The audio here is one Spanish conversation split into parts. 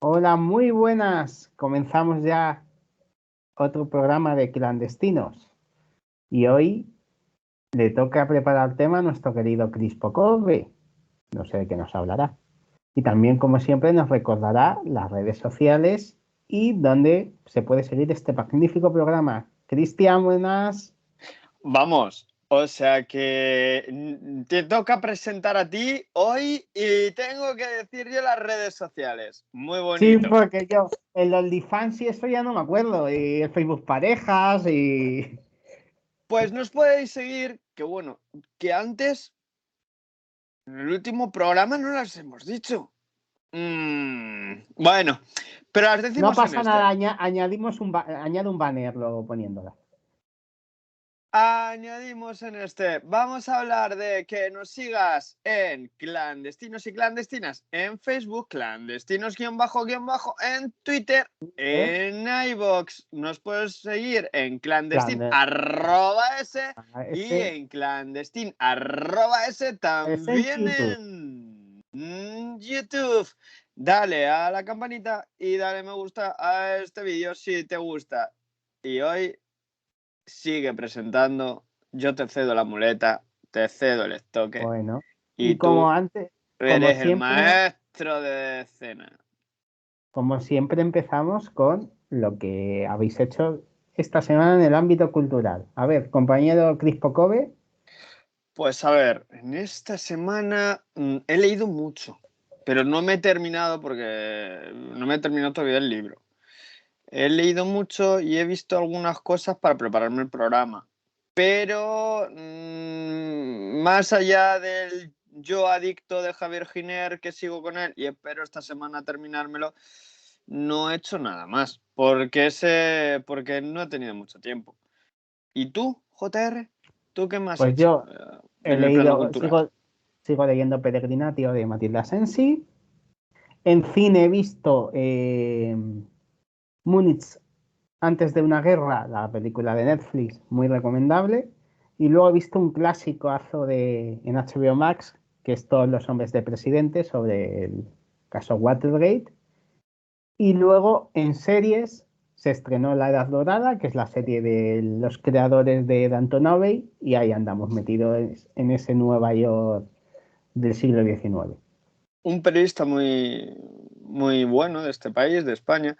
Hola, muy buenas. Comenzamos ya otro programa de clandestinos. Y hoy le toca preparar tema a nuestro querido Crispo Cove. No sé de qué nos hablará. Y también, como siempre, nos recordará las redes sociales y dónde se puede seguir este magnífico programa. Cristian, buenas. Vamos, o sea que te toca presentar a ti hoy y tengo que decir yo las redes sociales. Muy Sí, bonito. porque yo el OnlyFans y eso ya no me acuerdo. Y el Facebook Parejas y... Pues nos podéis seguir, que bueno, que antes, en el último programa no las hemos dicho. Bueno, pero las No decimos en pasa este. nada, añado un banner luego poniéndola. Añadimos en este. Vamos a hablar de que nos sigas en Clandestinos y Clandestinas en Facebook, clandestinos-bajo en Twitter, en iVoox. Nos puedes seguir en clandestin@s y Ese en clandestin@s es en también YouTube. en YouTube. Dale a la campanita y dale me gusta a este vídeo si te gusta. Y hoy sigue presentando, yo te cedo la muleta, te cedo el estoque Bueno, y y como tú antes, eres el maestro de escena. como siempre empezamos con lo que habéis hecho esta semana en el ámbito cultural. A ver, compañero Crispo Cove. Pues a ver, en esta semana he leído mucho, pero no me he terminado porque no me he terminado todavía el libro. He leído mucho y he visto algunas cosas para prepararme el programa, pero más allá del yo adicto de Javier Giner, que sigo con él y espero esta semana terminármelo, no he hecho nada más, porque no he tenido mucho tiempo. ¿Y tú, JR? ¿Tú qué más has Pues hecho yo he en el plano leído, cultural? sigo leyendo Peregrinatio de Matilda Sensi. En cine he visto Múnich antes de una guerra, la película de Netflix, muy recomendable. Y luego he visto un clásico en HBO Max, que es Todos los hombres de presidente, sobre el caso Watergate. Y luego en series se estrenó La Edad Dorada, que es la serie de los creadores de Downton Abbey, y ahí andamos metidos en ese Nueva York del siglo XIX. Un periodista muy, muy bueno de este país, de España,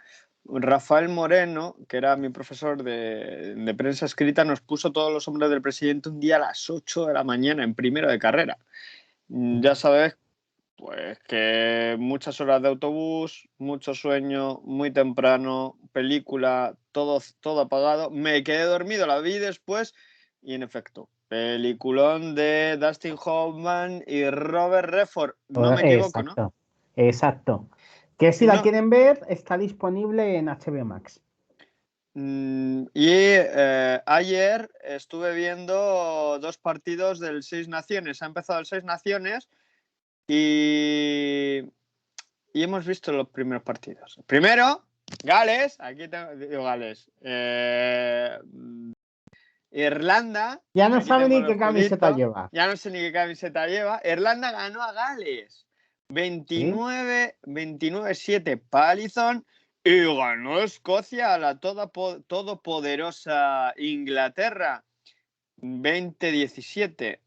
Rafael Moreno, que era mi profesor de prensa escrita, nos puso Todos los hombres del presidente un día a las 8 de la mañana en primero de carrera. Ya sabes, pues que muchas horas de autobús, mucho sueño, muy temprano, película, todo apagado. Me quedé dormido, la vi después y en efecto, peliculón de Dustin Hoffman y Robert Redford. No me equivoco, ¿no? Exacto, exacto. Que si la No. quieren ver, está disponible en HBO Max. Ayer estuve viendo dos partidos del Seis Naciones. Ha empezado el Seis Naciones y hemos visto los primeros partidos. Primero, Gales, digo Gales. Irlanda, Ya que no aquí sabe tengo ni el qué camiseta escudito. lleva. Ya no sé ni qué camiseta lleva. Irlanda ganó a Gales. ¿Sí? 29-7 palizón. Y ganó Escocia a la todopoderosa Inglaterra. 20-17.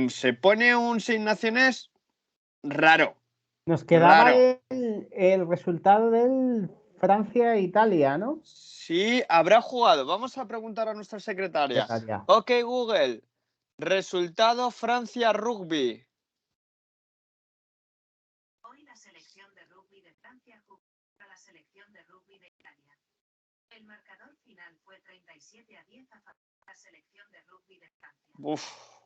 Se pone un Seis Naciones raro. Nos quedaba Raro. el resultado del Francia-Italia, ¿no? Sí, habrá jugado. Vamos a preguntar a nuestra secretaria. Italia. Ok, Google. Resultado Francia-Rugby. Hoy la selección de rugby de Francia jugó contra la selección de rugby de Italia. El marcador final fue 37-10 a favor de la selección de rugby de Francia. Uf.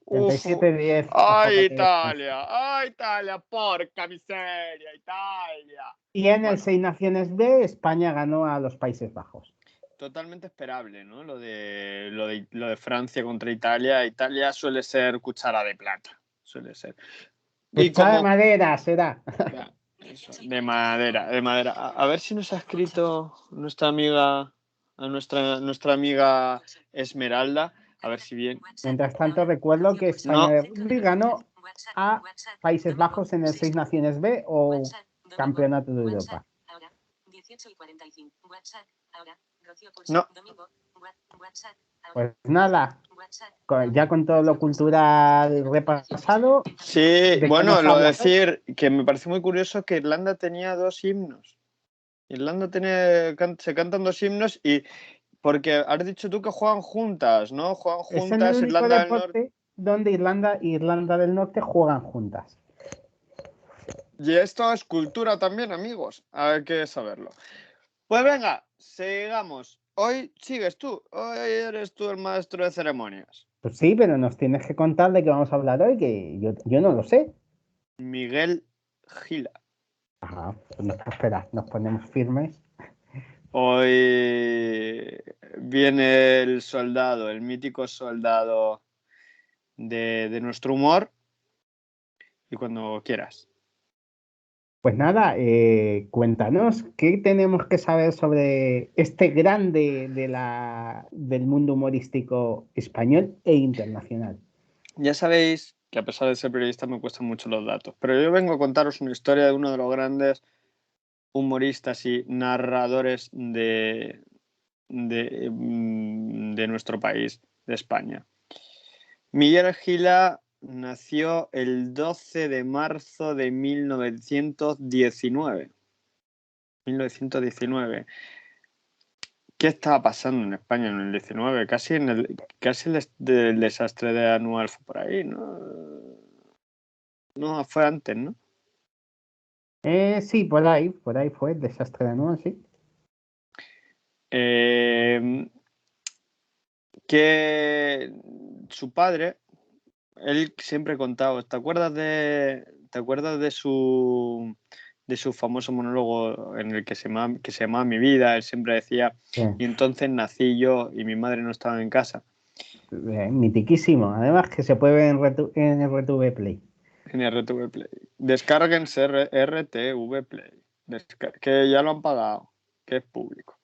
37-10 a ¡Ay, favor de Francia. Italia! ¡Ay, Italia! ¡Porca miseria, Italia! Y en el Bueno, Seis Naciones B, España ganó a los Países Bajos. totalmente esperable, ¿no? Lo de Francia contra Italia. Italia suele ser cuchara de plata. Suele ser. Y Cuchara de como. madera será. Ya, eso, de madera, de madera. A ver si nos ha escrito nuestra amiga, nuestra amiga Esmeralda. A ver si bien. Mientras tanto, recuerdo que España No. de rugby ganó a Países Bajos en el Seis Naciones B o Campeonato de Europa. 18:45. WhatsApp. Ahora. Rocío Pulso. No. Domingo. WhatsApp. Ahora. Pues nada, WhatsApp. ya con todo lo cultural repasado, Sí, ¿de qué bueno, nos lo hablas hoy? decir que me parece muy curioso que Irlanda tenía 2 himnos. Irlanda se cantan 2 himnos y porque has dicho tú que juegan juntas, ¿no? Juegan Es el juntas único Irlanda del Norte. deporte donde Irlanda e Irlanda del Norte juegan juntas. Y esto es cultura también, amigos. Hay que saberlo. Pues venga, sigamos. Hoy sigues tú. Hoy eres tú el maestro de ceremonias. Pues sí, pero nos tienes que contar de qué vamos a hablar hoy, que yo no lo sé. Miguel Gila. Ajá, pues espera, nos ponemos firmes. Hoy viene el soldado, el mítico soldado de nuestro humor. Y cuando quieras. Pues nada, cuéntanos, ¿qué tenemos que saber sobre este grande del mundo humorístico español e internacional? Ya sabéis que a pesar de ser periodista me cuestan mucho los datos, pero yo vengo a contaros una historia de uno de los grandes humoristas y narradores de nuestro país, de España. Miguel Gila nació el 12 de marzo de 1919. 1919. ¿Qué estaba pasando en España en el 19? Casi el desastre de Anual fue por ahí, ¿no? No, fue antes, ¿no? Sí, por ahí fue el desastre de nuevo, sí. Que su padre, él siempre contaba, ¿te acuerdas de su famoso monólogo en el que se llamaba Mi vida? Él siempre decía, Sí. y entonces nací yo y mi madre no estaba en casa. Mitiquísimo. Además que se puede ver en RTV Play. En RTV Play. Descárguense RTV Play. Que ya lo han pagado, que es público.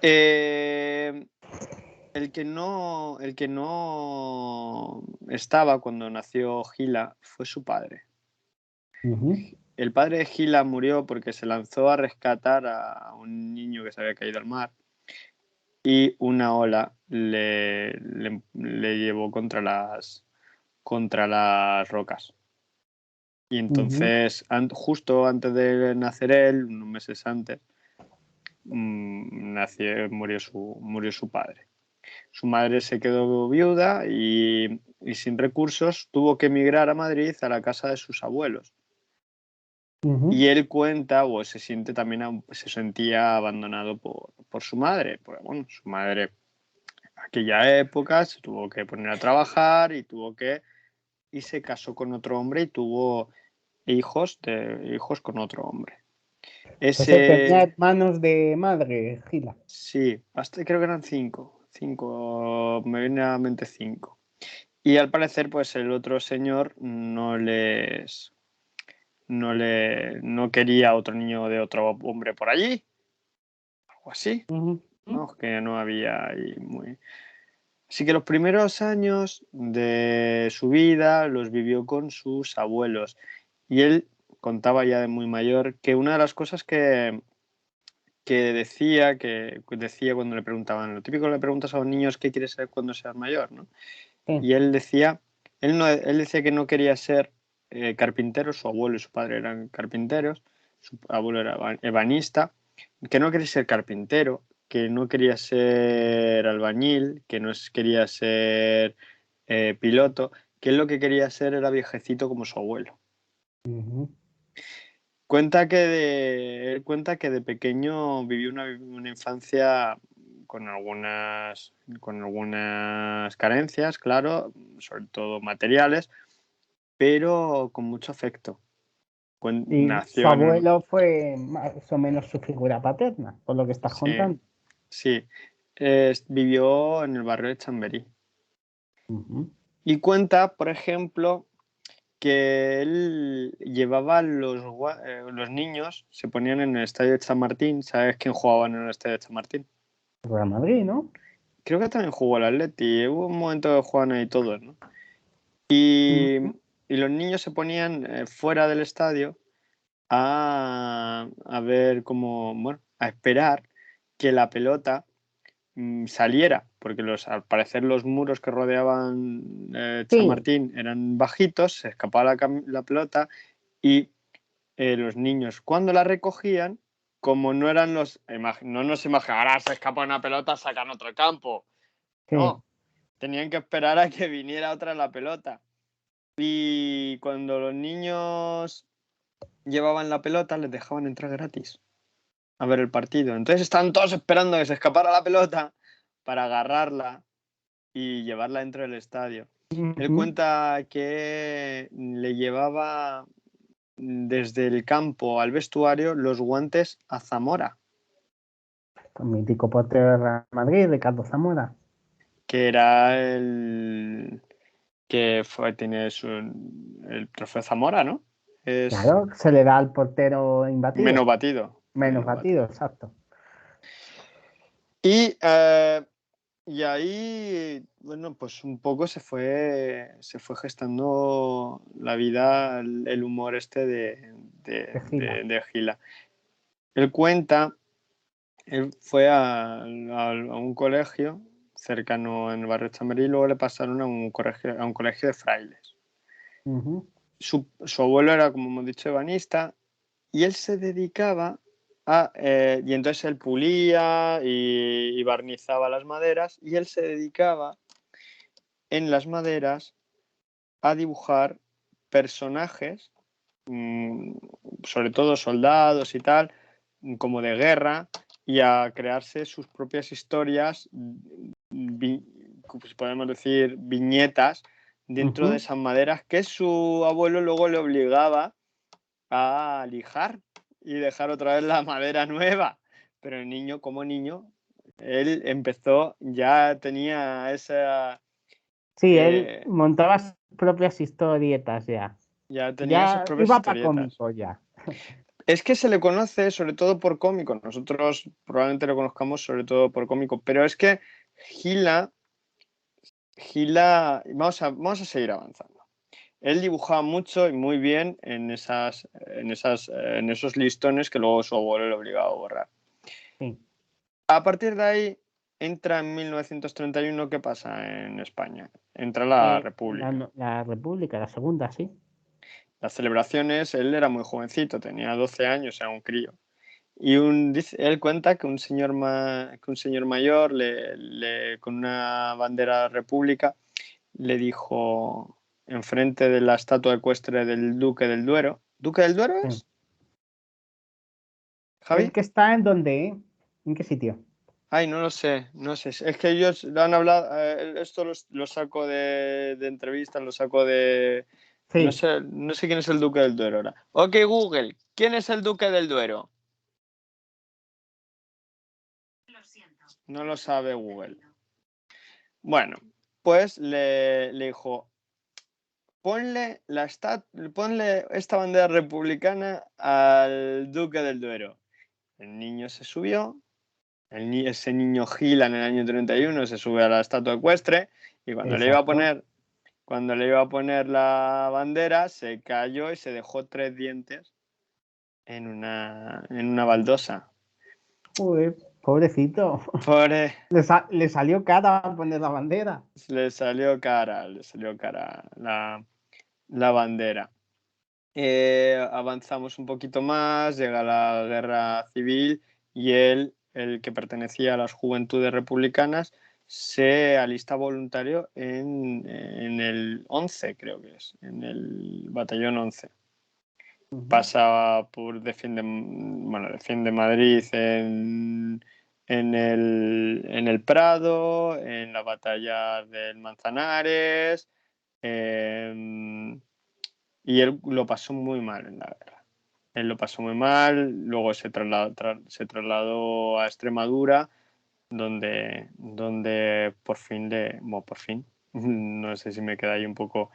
El que no estaba cuando nació Gila fue su padre. Ujú. El padre de Gila murió porque se lanzó a rescatar a un niño que se había caído al mar y una ola le llevó contra las rocas. Y entonces, justo antes de nacer él, unos meses antes, murió su padre. Su madre se quedó viuda y sin recursos tuvo que emigrar a Madrid a la casa de sus abuelos. Y él cuenta, o se sentía abandonado por su madre. Porque, bueno, su madre en aquella época se tuvo que poner a trabajar y se casó con otro hombre y tuvo hijos con otro hombre. O sea, tenía hermanos de madre, Gila. Sí, creo que eran 5. Me viene a la mente 5. Y al parecer, pues el otro señor no quería otro niño de otro hombre por allí. Algo así. ¿No? Que no había ahí muy. Así que los primeros años de su vida los vivió con sus abuelos. Y él contaba ya de muy mayor que una de las cosas que decía cuando le preguntaban, lo típico le preguntas a los niños qué quieres ser cuando seas mayor, ¿no? Sí. Y él decía que no quería ser carpintero, su abuelo y su padre eran carpinteros, su abuelo era ebanista, que no quería ser carpintero, que no quería ser albañil, que no quería ser piloto, que él lo que quería ser era viejecito como su abuelo. Cuenta que de pequeño vivió una infancia con algunas carencias, claro, sobre todo materiales, pero con mucho afecto. Y su Nació en... abuelo fue más o menos su figura paterna, por lo que estás Sí, contando. sí. Vivió en el barrio de Chamberí. Ujú. Y cuenta, por ejemplo, que él llevaba los niños, se ponían en el estadio de Chamartín. ¿Sabes quién jugaba en el estadio de Chamartín? Real Madrid, ¿no? Creo que también jugó el Atleti. Hubo un momento que jugaban ahí todos, ¿no? Y los niños se ponían fuera del estadio a ver cómo, bueno, a esperar que la pelota saliera, porque al parecer los muros que rodeaban Chamartín eran bajitos, se escapaba la pelota y los niños cuando la recogían, como no eran no nos imaginarán, se escapa una pelota, sacan otro campo. Sí. No, tenían que esperar a que viniera otra la pelota. Y cuando los niños llevaban la pelota, les dejaban entrar gratis a ver el partido. Entonces estaban todos esperando que se escapara la pelota para agarrarla y llevarla dentro del estadio. Él cuenta que le llevaba desde el campo al vestuario los guantes a Zamora. El mítico portero de Real Madrid, Ricardo Zamora. Que era el que tiene el trofeo Zamora, ¿no? Claro, se le da al portero imbatido. Menos batido. Menos batido, exacto. Y ahí, bueno, pues un poco se fue gestando la vida, el humor de Gila. Él cuenta, él fue a un colegio cercano en el barrio Chamberí y luego le pasaron a un colegio de frailes. Su abuelo era, como hemos dicho, ebanista y él se dedicaba y entonces él pulía y barnizaba las maderas y él se dedicaba en las maderas a dibujar personajes, sobre todo soldados y tal, como de guerra, y a crearse sus propias historias, podemos decir viñetas, dentro de esas maderas que su abuelo luego le obligaba a lijar y dejar otra vez la madera nueva. Pero el niño, como niño, él empezó, ya tenía esa... Sí, él montaba sus propias historietas ya. Ya tenía sus propias iba historietas. para cómico ya. Es que se le conoce sobre todo por cómico. Nosotros probablemente lo conozcamos sobre todo por cómico. Pero es que Gila, vamos a seguir avanzando. Él dibujaba mucho y muy bien en esos listones que luego su abuelo le obligaba a borrar. Sí. A partir de ahí entra en 1931, ¿qué pasa en España? Entra la República. La República, la segunda, sí. Las celebraciones, él era muy jovencito, tenía 12 años, era un crío. Y él cuenta que un señor mayor con una bandera república le dijo enfrente de la estatua ecuestre del Duque del Duero. ¿Duque del Duero es? Sí. ¿Javi? ¿El que está en dónde? ¿En qué sitio? Ay, no lo sé, no sé. Es que ellos lo han hablado, esto lo saco de entrevistas, lo saco de... Sí. No sé quién es el Duque del Duero ahora. Ok, Google, ¿quién es el Duque del Duero? Lo siento. No lo sabe Google. Bueno, pues le dijo, ponle esta bandera republicana al Duque del Duero. El niño se subió, ese niño Gila en el año 31 se sube a la estatua ecuestre y cuando le iba a poner la bandera se cayó y se dejó 3 dientes en una baldosa. Joder, pobrecito. Pobre. Le salió cara poner la bandera. Le salió cara la bandera. Avanzamos un poquito más, llega la guerra civil y el que pertenecía a las juventudes republicanas, se alista voluntario en el 11, creo que es, en el batallón 11. Pasa defiende Madrid en el Prado, en la batalla del Manzanares, y él lo pasó muy mal en la guerra. Él lo pasó muy mal, luego se trasladó a Extremadura, donde por fin no sé si me queda ahí un poco,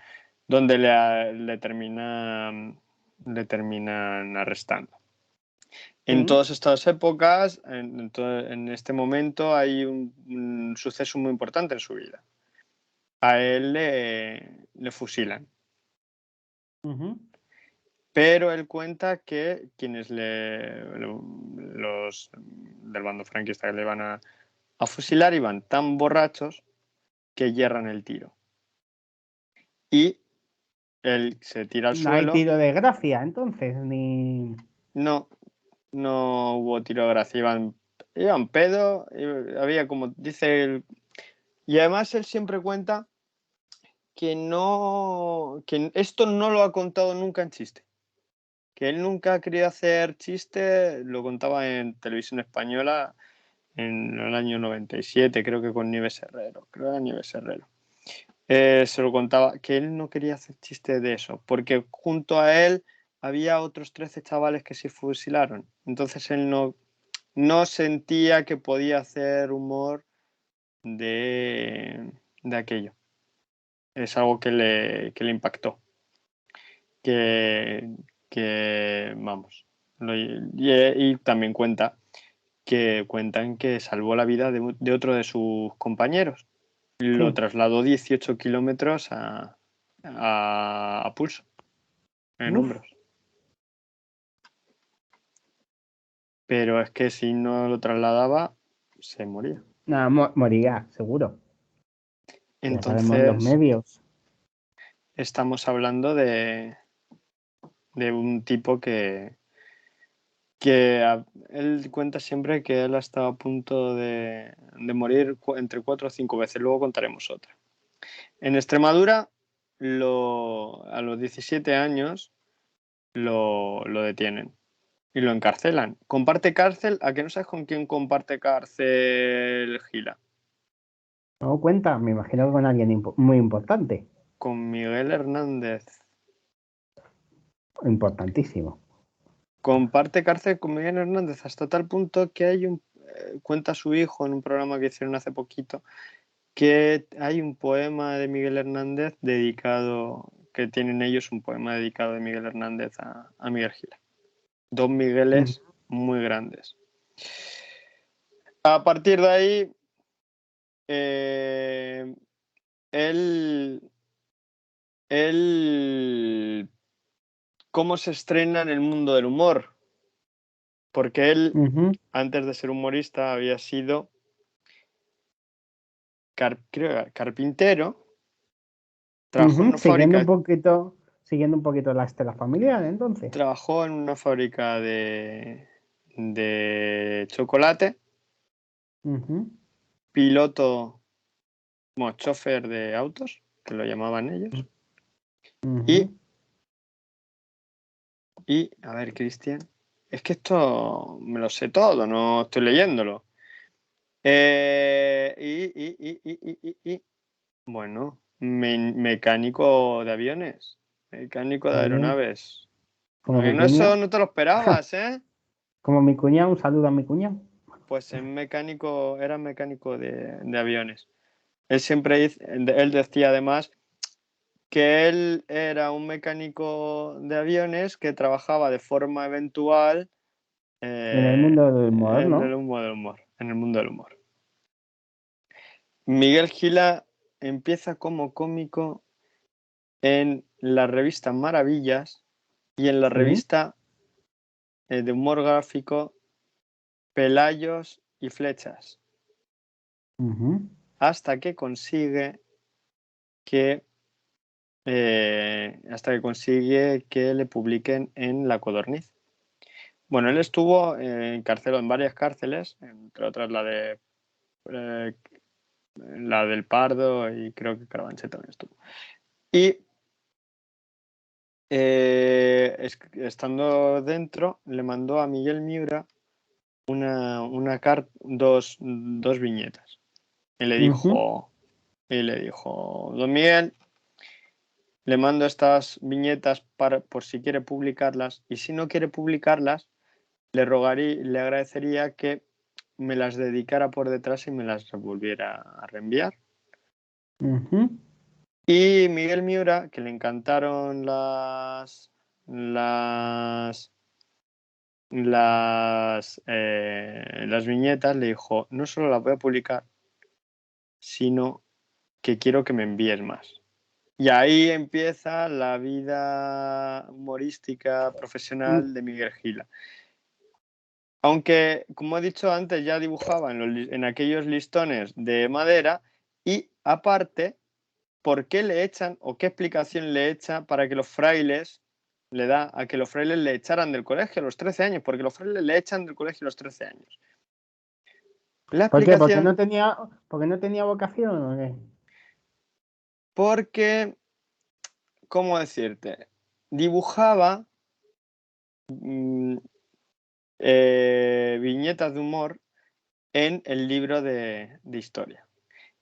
donde le terminan arrestando. En todas estas épocas, en este momento, hay un suceso muy importante en su vida. A él le fusilan. Pero él cuenta que quienes los del bando franquista que le iban a fusilar iban tan borrachos que yerran el tiro. Y él se tira al No hay suelo. tiro de gracia, entonces, ni... No hubo tiro de gracia. Iban pedo. Había como dice él. Y además él siempre cuenta que esto no lo ha contado nunca en chiste. Que él nunca ha querido hacer chiste, lo contaba en televisión española en el año 97, creo que con Nieves Herrero. Creo que era Nieves Herrero. Se lo contaba, que él no quería hacer chiste de eso, porque junto a él había otros 13 chavales que se fusilaron. Entonces él no sentía que podía hacer humor de aquello. Es algo que le impactó. Que vamos. Y también cuentan que salvó la vida de otro de sus compañeros. Lo Sí. trasladó 18 kilómetros a pulso, en Uf. hombros. Pero es que si no lo trasladaba, se moría. Nada, morirá, seguro. Ya sabemos los Entonces, medios. estamos hablando de un tipo que él cuenta siempre que él ha estado a punto de morir entre 4 o 5 veces. Luego contaremos otra. En Extremadura, a los 17 años, lo detienen y lo encarcelan. Comparte cárcel. ¿A que no sabes con quién comparte cárcel Gila? No cuenta, me imagino que con alguien muy importante. Con Miguel Hernández. Importantísimo. Comparte cárcel con Miguel Hernández hasta tal punto que cuenta su hijo en un programa que hicieron hace poquito, que hay un poema de Miguel Hernández dedicado, que tienen ellos un poema dedicado de Miguel Hernández a Miguel Gila. Dos Migueles muy grandes. A partir de ahí, él cómo se estrena en el mundo del humor, porque él, antes de ser humorista, había sido carpintero. Trabajó en una Siguiendo fábrica. un poquito la estela familiar, entonces. Trabajó en una fábrica de chocolate. Piloto, como chofer de autos, que lo llamaban ellos. Y, a ver, Cristian, es que esto me lo sé todo, no estoy leyéndolo. Bueno, mecánico de aviones, mecánico de aeronaves. Como mi No, eso cuñado. no te lo esperabas, ¿eh? Como mi cuñado, un saludo a mi cuñado. Pues era mecánico de aviones. Él decía además que él era un mecánico de aviones que trabajaba de forma eventual En el mundo del humor, en ¿no? el mundo del humor. Miguel Gila empieza como cómico en la revista Maravillas y en la revista de humor gráfico Pelayos y Flechas, hasta que consigue que le publiquen en La Codorniz. Bueno, él estuvo encarcelado en varias cárceles, entre otras la del Pardo, y creo que Carabanchel también estuvo. Y estando dentro, le mandó a Miguel Miura dos viñetas. Y le dijo, don Miguel, le mando estas viñetas por si quiere publicarlas, y si no quiere publicarlas, le agradecería que me las dedicara por detrás y me las volviera a reenviar. Y Miguel Miura, que le encantaron las viñetas, le dijo, no solo las voy a publicar, sino que quiero que me envíes más. Y ahí empieza la vida humorística profesional de Miguel Gila. Aunque, como he dicho antes, ya dibujaba en aquellos listones de madera y aparte, ¿por qué le echan o qué explicación le echa para que los frailes le da a que los frailes le echaran del colegio a los 13 años? Porque los frailes le echan del colegio a los 13 años. La ¿Por qué? explicación, Porque no tenía vocación o qué? porque, ¿cómo decirte? Dibujaba viñetas de humor en el libro de historia.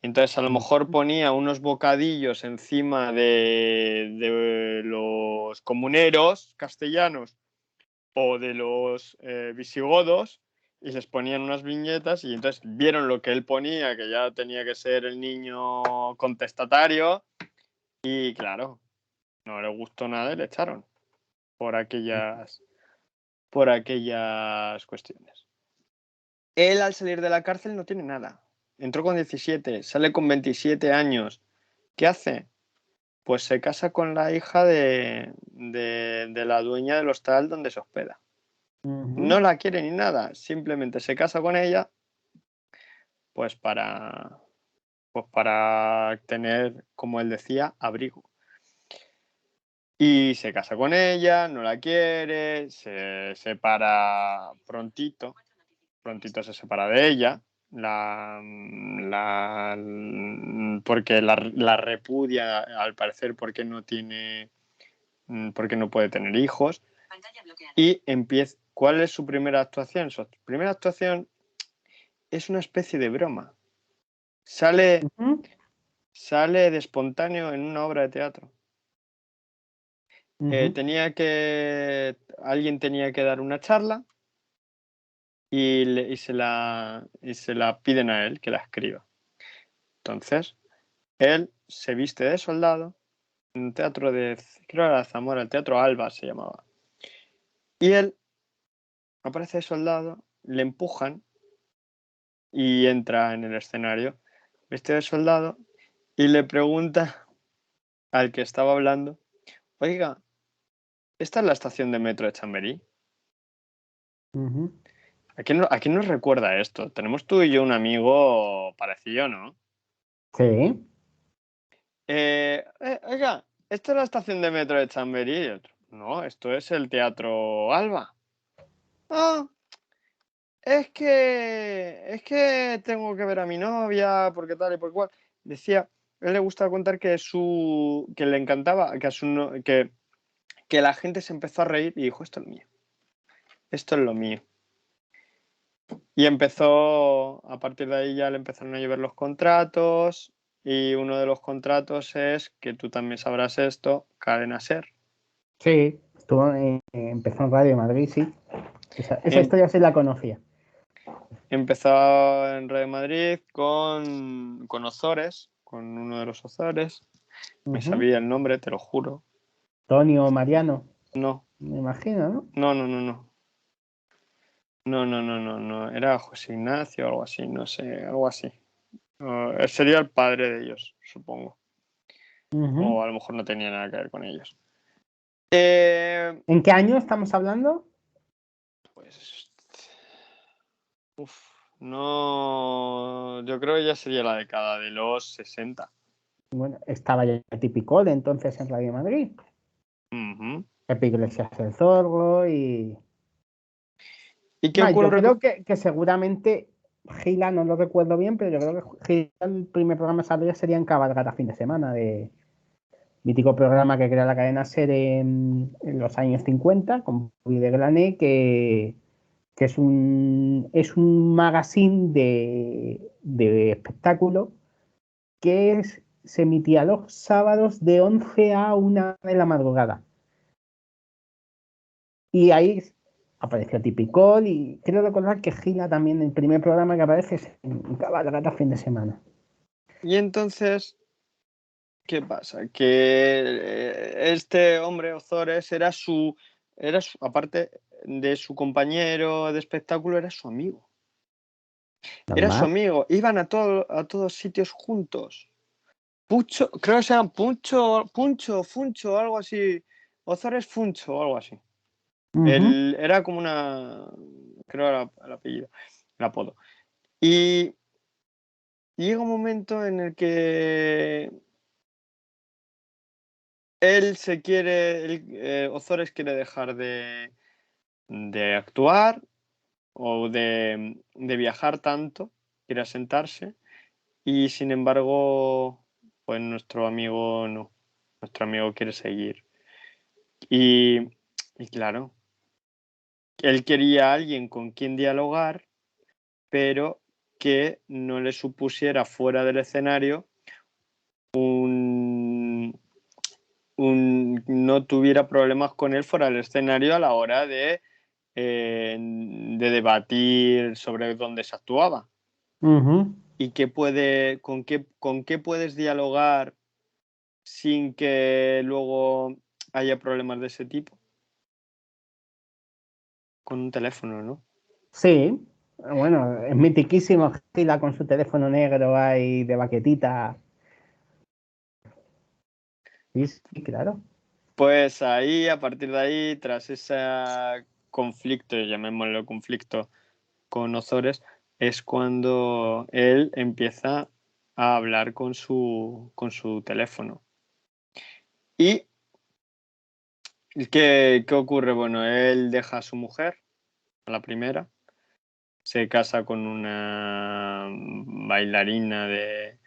Entonces, a lo mejor ponía unos bocadillos encima de los comuneros castellanos o de los visigodos y les ponían unas viñetas y entonces vieron lo que él ponía, que ya tenía que ser el niño contestatario y claro, no le gustó nada y le echaron por aquellas cuestiones. Él al salir de la cárcel no tiene nada. Entró con 17, sale con 27 años. ¿Qué hace? Pues se casa con la hija de la dueña del hostal donde se hospeda. No la quiere ni nada, simplemente se casa con ella pues para tener, como él decía, abrigo. Y se casa con ella, no la quiere, se separa prontito se separa de ella, porque la repudia al parecer porque no puede tener hijos. Y empieza. ¿Cuál es su primera actuación? Su primera actuación es una especie de broma. Sale de espontáneo en una obra de teatro. Alguien tenía que dar una charla y se la piden a él que la escriba. Entonces, él se viste de soldado en un teatro creo que era Zamora, el Teatro Alba se llamaba. Y él aparece de soldado, le empujan y entra en el escenario vestido de soldado y le pregunta al que estaba hablando, oiga, ¿esta es la estación de metro de Chamberí? ¿A quién nos recuerda esto? Tenemos tú y yo un amigo parecido, ¿no? Sí. Oiga, ¿esta es la estación de metro de Chamberí? Y otro, no, esto es el Teatro Alba. Ah, es que tengo que ver a mi novia, porque tal y por cual. Decía, a él le gustaba contar que le encantaba, que la gente se empezó a reír y dijo, esto es lo mío. Esto es lo mío. Y a partir de ahí ya le empezaron a llover los contratos y uno de los contratos es, que tú también sabrás esto, Cadena Ser. Sí, empezó en Radio Madrid, sí. Esa historia sí la conocía. Empezó en Radio Madrid con Ozores, con uno de los Ozores. Me sabía el nombre, te lo juro. Tonio Mariano. No. Me imagino, ¿no? No. No. Era José Ignacio o algo así, no sé, algo así. Sería el padre de ellos, supongo. O a lo mejor no tenía nada que ver con ellos. ¿En qué año estamos hablando? Pues. No. Yo creo que ya sería la década de los 60. Bueno, estaba ya Tipicol entonces en Radio Madrid. Pepe Iglesias el Zorro y. ¿Y qué ocurre? Yo creo que seguramente Gila, no lo recuerdo bien, pero yo creo que Gila, el primer programa saldría sería en Cabalgata fin de semana, de mítico programa que crea la cadena SER en los años 50, con Puy de Grané, que es un magazine de espectáculo que se emitía los sábados de 11 a 1 de la madrugada. Y ahí apareció Tipicol y quiero recordar que Gila también, el primer programa que aparece es en Cabalgata fin de semana. Y entonces, ¿qué pasa? Que este hombre, Ozores, aparte de su compañero de espectáculo, era su amigo. Normal. Era su amigo. Iban a todos sitios juntos. Pucho, creo que se llama Funcho, algo así. Ozores Funcho o algo así. Era como una. Creo era el apellido, el apodo. Y llega un momento en el que él se quiere. Ozores quiere dejar de actuar o de viajar tanto, quiere asentarse. Y sin embargo, pues nuestro amigo no. Nuestro amigo quiere seguir. Y claro, él quería a alguien con quien dialogar, pero que no le supusiera fuera del escenario no tuviera problemas con él fuera del escenario a la hora de debatir sobre dónde se actuaba. Y con qué puedes dialogar sin que luego haya problemas de ese tipo. Con un teléfono, ¿no? Sí, bueno, es mitiquísimo Gila con su teléfono negro ahí de baquetita. Sí, sí, claro. Pues ahí, a partir de ahí, tras ese conflicto, llamémoslo conflicto, con Ozores, es cuando él empieza a hablar con su teléfono. ¿Y qué ocurre? Bueno, él deja a su mujer, a la primera, se casa con una bailarina de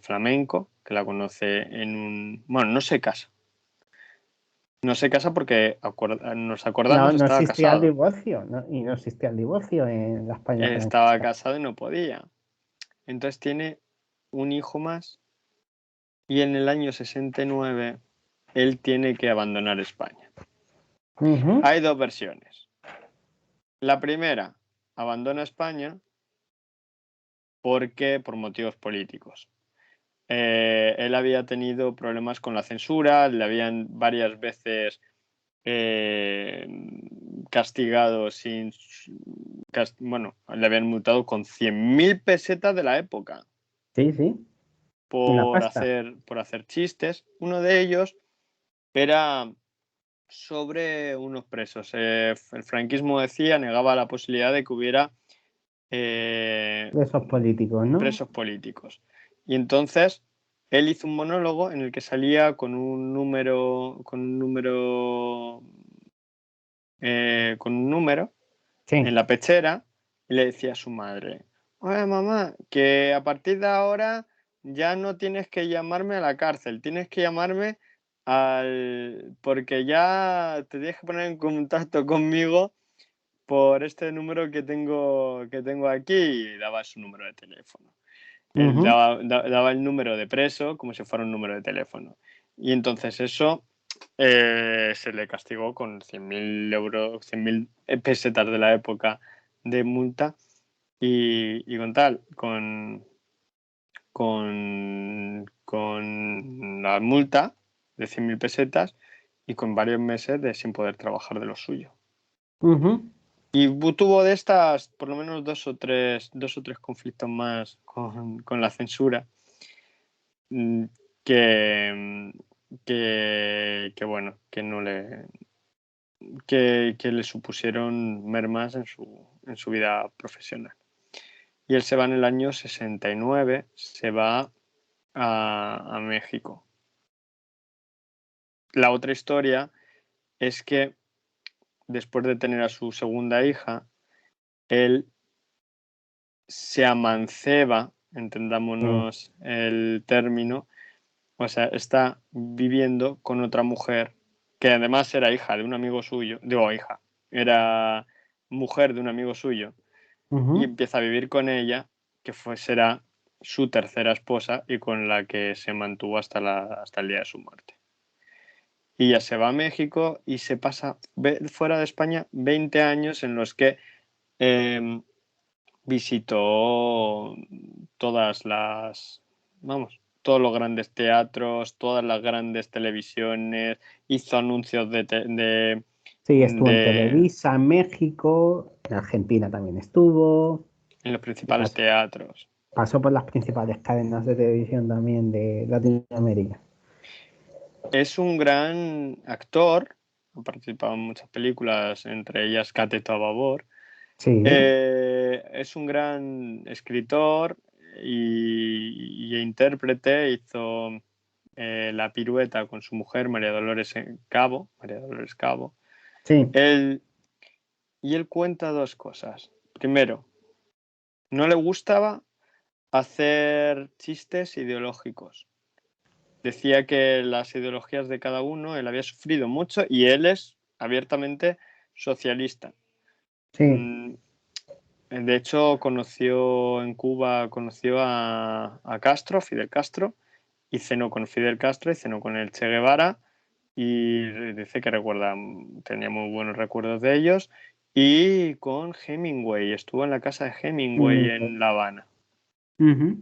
flamenco, que la conoce en un... Bueno, no se casa. No se casa porque nos acordamos, No estaba existía el casado. divorcio, y no existía el divorcio en la España Estaba franquista. casado y no podía. Entonces tiene un hijo más y en el año 69 él tiene que abandonar España. Hay dos versiones. La primera, abandona España por motivos políticos. Él había tenido problemas con la censura, le habían varias veces castigado bueno, le habían multado con 100.000 pesetas de la época Sí, sí, una por pasta. hacer chistes. Uno de ellos era sobre unos presos. El franquismo negaba la posibilidad de que hubiera De esos políticos, ¿no? presos políticos. Y entonces él hizo un monólogo en el que salía con un número Sí. en la pechera y le decía a su madre: oye, mamá, que a partir de ahora ya no tienes que llamarme a la cárcel, tienes que llamarme porque ya te tienes que poner en contacto conmigo por este número que tengo aquí, y daba su número de teléfono. Él daba el número de preso como si fuera un número de teléfono. Y entonces eso se le castigó con 100.000 euros, 100.000 pesetas de la época de multa. Y con la multa de 100.000 pesetas y con varios meses de sin poder trabajar de lo suyo. Y tuvo de estas por lo menos dos o tres conflictos más con la censura bueno, que no le que le supusieron mermas en su vida profesional. Y él se va en el año 69, se va a México. La otra historia es que después de tener a su segunda hija, él se amanceba, entendámonos el término, o sea, está viviendo con otra mujer que además era hija de un amigo suyo, era mujer de un amigo suyo, y empieza a vivir con ella, que será su tercera esposa y con la que se mantuvo hasta el día de su muerte. Y ya se va a México y se pasa fuera de España 20 años en los que visitó todos los grandes teatros, todas las grandes televisiones, hizo anuncios Sí, estuvo en Televisa, en México, en Argentina también estuvo. en los principales teatros. Pasó por las principales cadenas de televisión también de Latinoamérica. Es un gran actor, ha participado en muchas películas, entre ellas Cateto a Babor. Sí. Es un gran escritor y intérprete. Hizo La Pirueta con su mujer, María Dolores Cabo. Sí. Él cuenta dos cosas. Primero, no le gustaba hacer chistes ideológicos. Decía que las ideologías de cada uno, él había sufrido mucho y él es abiertamente socialista. Sí. De hecho, conoció a Castro, Fidel Castro, y cenó con Fidel Castro y cenó con el Che Guevara, y dice que tenía muy buenos recuerdos de ellos, y con Hemingway, estuvo en la casa de Hemingway en La Habana. Uh-huh.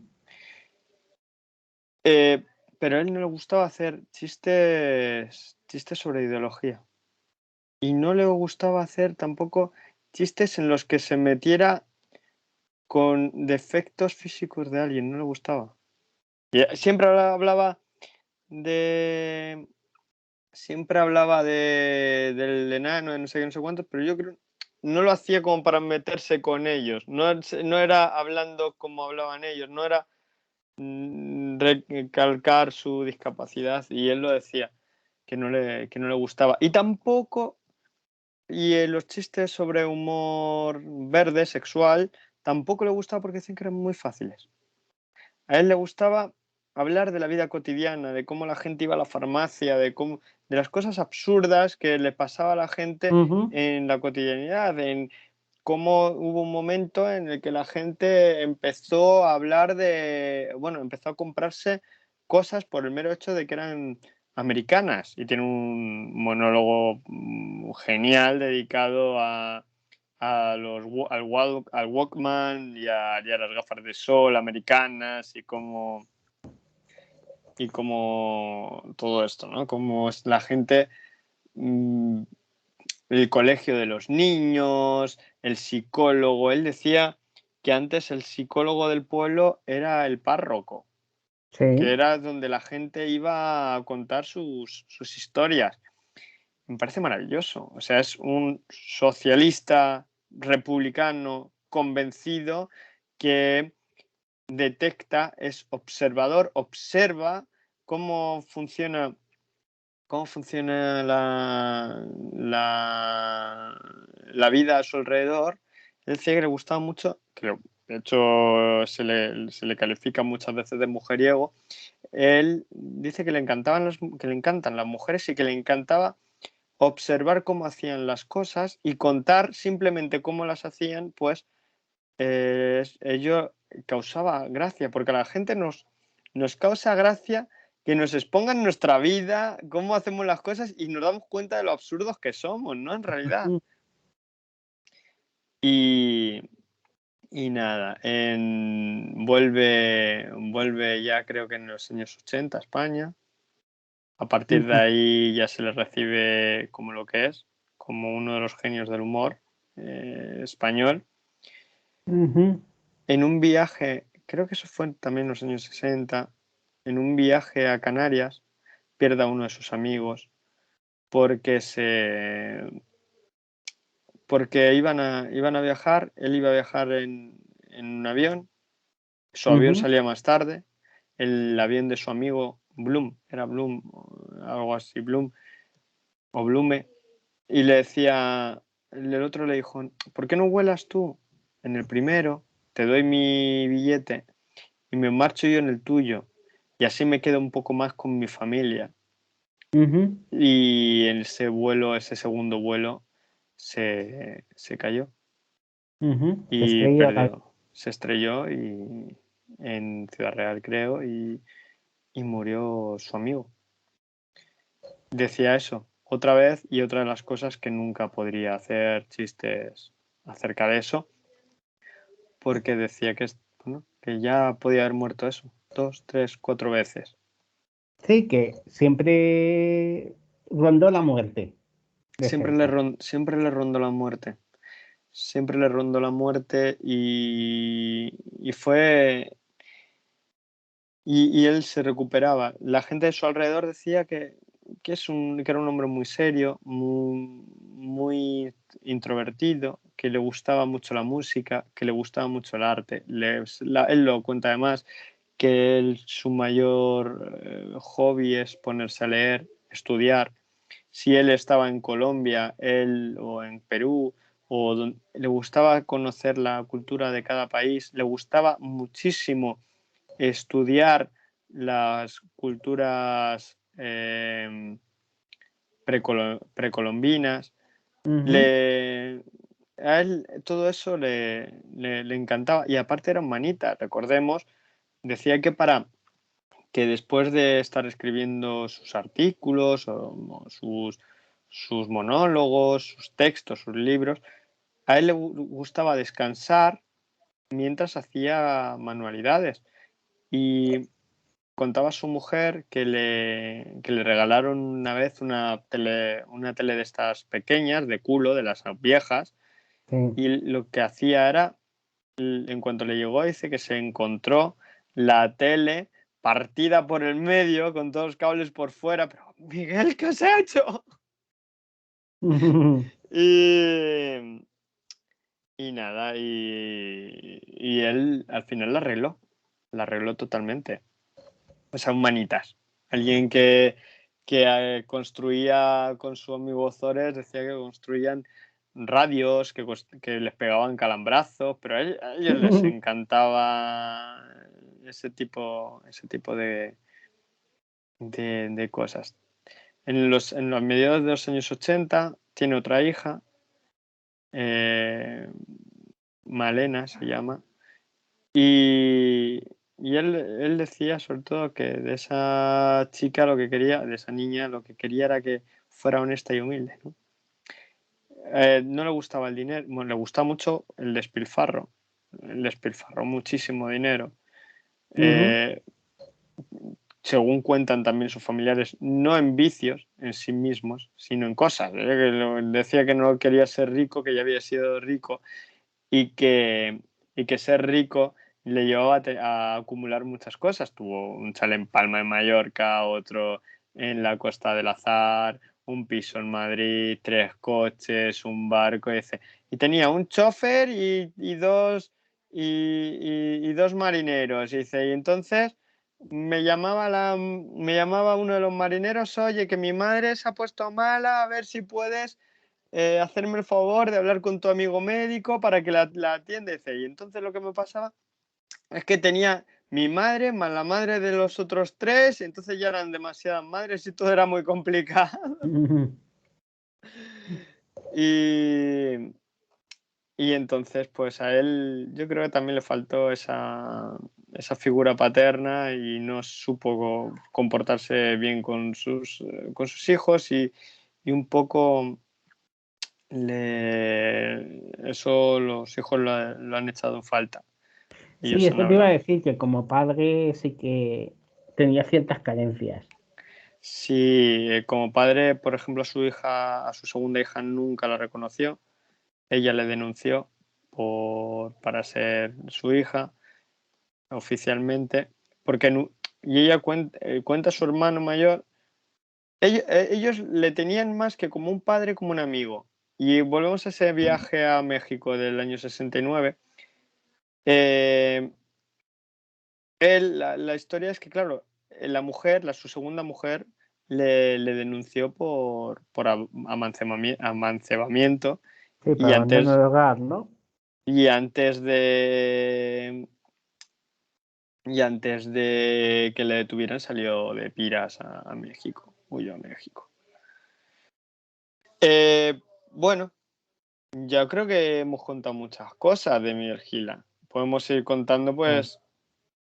Pero a él no le gustaba hacer chistes sobre ideología. Y no le gustaba hacer tampoco chistes en los que se metiera con defectos físicos de alguien, no le gustaba. Y siempre hablaba de... Siempre hablaba del enano, de no sé qué, no sé cuántos, pero yo creo no lo hacía como para meterse con ellos. No era hablando como hablaban ellos, no era recalcar su discapacidad, y él lo decía, que no le gustaba. Y tampoco, los chistes sobre humor verde, sexual, tampoco le gustaba porque decían que eran muy fáciles. A él le gustaba hablar de la vida cotidiana, de cómo la gente iba a la farmacia, de las cosas absurdas que le pasaba a la gente Uh-huh. en la cotidianidad, en cómo hubo un momento en el que la gente empezó a hablar empezó a comprarse cosas por el mero hecho de que eran americanas, y tiene un monólogo genial dedicado al Walkman y a las gafas de sol americanas, y cómo todo esto, ¿no? Cómo es la gente, el colegio de los niños, el psicólogo. Él decía que antes el psicólogo del pueblo era el párroco, que Sí. era donde la gente iba a contar sus historias. Me parece maravilloso. O sea, es un socialista republicano convencido que detecta, es observador, observa cómo funciona la vida a su alrededor. Él decía que le gustaba mucho, creo, de hecho se le califica muchas veces de mujeriego. Él dice que le encantan las mujeres y que le encantaba observar cómo hacían las cosas y contar simplemente cómo las hacían, pues ello causaba gracia, porque a la gente nos causa gracia que nos expongan nuestra vida, cómo hacemos las cosas, y nos damos cuenta de lo absurdos que somos, ¿no? En realidad. Y nada, vuelve ya creo que en los años 80 a España. A partir de Uh-huh. ahí ya se le recibe como lo que es, como uno de los genios del humor español. Uh-huh. En un viaje, creo que eso fue también en los años 60, en un viaje a Canarias, pierde a uno de sus amigos porque iban a viajar. Él iba a viajar en un avión, su avión Uh-huh. salía más tarde, el avión de su amigo Bloom, era Bloom, algo así, Bloom o Blume, y le decía, el otro le dijo, ¿por qué no vuelas tú en el primero? Te doy mi billete y me marcho yo en el tuyo, y así me quedo un poco más con mi familia. Uh-huh. Y en ese segundo vuelo, se cayó Uh-huh. Se y estrella. perdió. Se estrelló en Ciudad Real, creo, y murió su amigo. Decía eso otra vez, y otra de las cosas que nunca podría hacer chistes acerca de eso, porque decía que ya podía haber muerto eso 2, 3, 4 veces. Sí, que siempre rondó la muerte de cerca. Siempre le rondó la muerte. Siempre le rondó la muerte, y fue y él se recuperaba. La gente de su alrededor decía que era un hombre muy serio, muy introvertido, que le gustaba mucho la música, que le gustaba mucho el arte. Él lo cuenta además, que su mayor hobby es ponerse a leer, estudiar. Si él estaba en Colombia, o en Perú, le gustaba conocer la cultura de cada país, le gustaba muchísimo estudiar las culturas precolombinas. Ujú. A él todo eso le encantaba, y aparte era humanita, recordemos, decía que después de estar escribiendo sus artículos o sus monólogos, sus textos, sus libros, a él le gustaba descansar mientras hacía manualidades. Y contaba a su mujer que le regalaron una vez una tele de estas pequeñas, de culo, de las viejas, Sí. y lo que hacía era, en cuanto le llegó, dice que se encontró la tele partida por el medio, con todos los cables por fuera, pero Miguel, ¿qué has hecho? Y, y nada, y él al final la arregló totalmente. O sea, un manitas. Alguien que construía con su amigo Zores, decía que construían radios, que les pegaban calambrazos, pero a ellos les encantaba ese tipo de cosas. En los mediados de los años 80 tiene otra hija, eh, Malena se llama, y él decía sobre todo que de esa chica lo que quería, de esa niña, lo que quería era que fuera honesta y humilde, ¿no? No le gustaba el dinero, bueno, le gustaba mucho el despilfarro. Él despilfarró muchísimo dinero. Ujú. Eh, Según cuentan también sus familiares, no en vicios en sí mismos, sino en cosas. Decía que no quería ser rico, que ya había sido rico, y que ser rico le llevaba a acumular muchas cosas. Tuvo un chalet en Palma de Mallorca, otro en la Costa del Azar, un piso en Madrid, 3 coches, un barco, etc. Y tenía un chofer y dos marineros. Y entonces me llamaba uno de los marineros: oye, que mi madre se ha puesto mala, a ver si puedes hacerme el favor de hablar con tu amigo médico para que la atienda. Y entonces lo que me pasaba es que tenía mi madre más la madre de los otros 3, y entonces ya eran demasiadas madres y todo era muy complicado. Ujú. Y, y entonces, pues a él yo creo que también le faltó esa figura paterna, y no supo comportarse bien con sus hijos, y un poco eso los hijos lo han echado en falta. Sí, Ellos han eso te iba a hablado. decir que como padre sí que tenía ciertas carencias. Sí, como padre, por ejemplo, a su segunda hija nunca la reconoció. Ella le denunció para ser su hija oficialmente, porque y ella cuenta a su hermano mayor. Ellos le tenían más que como un padre, como un amigo. Y volvemos a ese viaje a México del año 69. Eh, la historia es que, claro, la mujer, su segunda mujer, le denunció por amancebamiento, Sí, y para abandono antes, de hogar, ¿no? y antes de y antes de que le detuvieran salió de piras a México, huyó a México. Bueno, yo creo que hemos contado muchas cosas de Miguel Gila. Podemos ir contando, Ah. pues,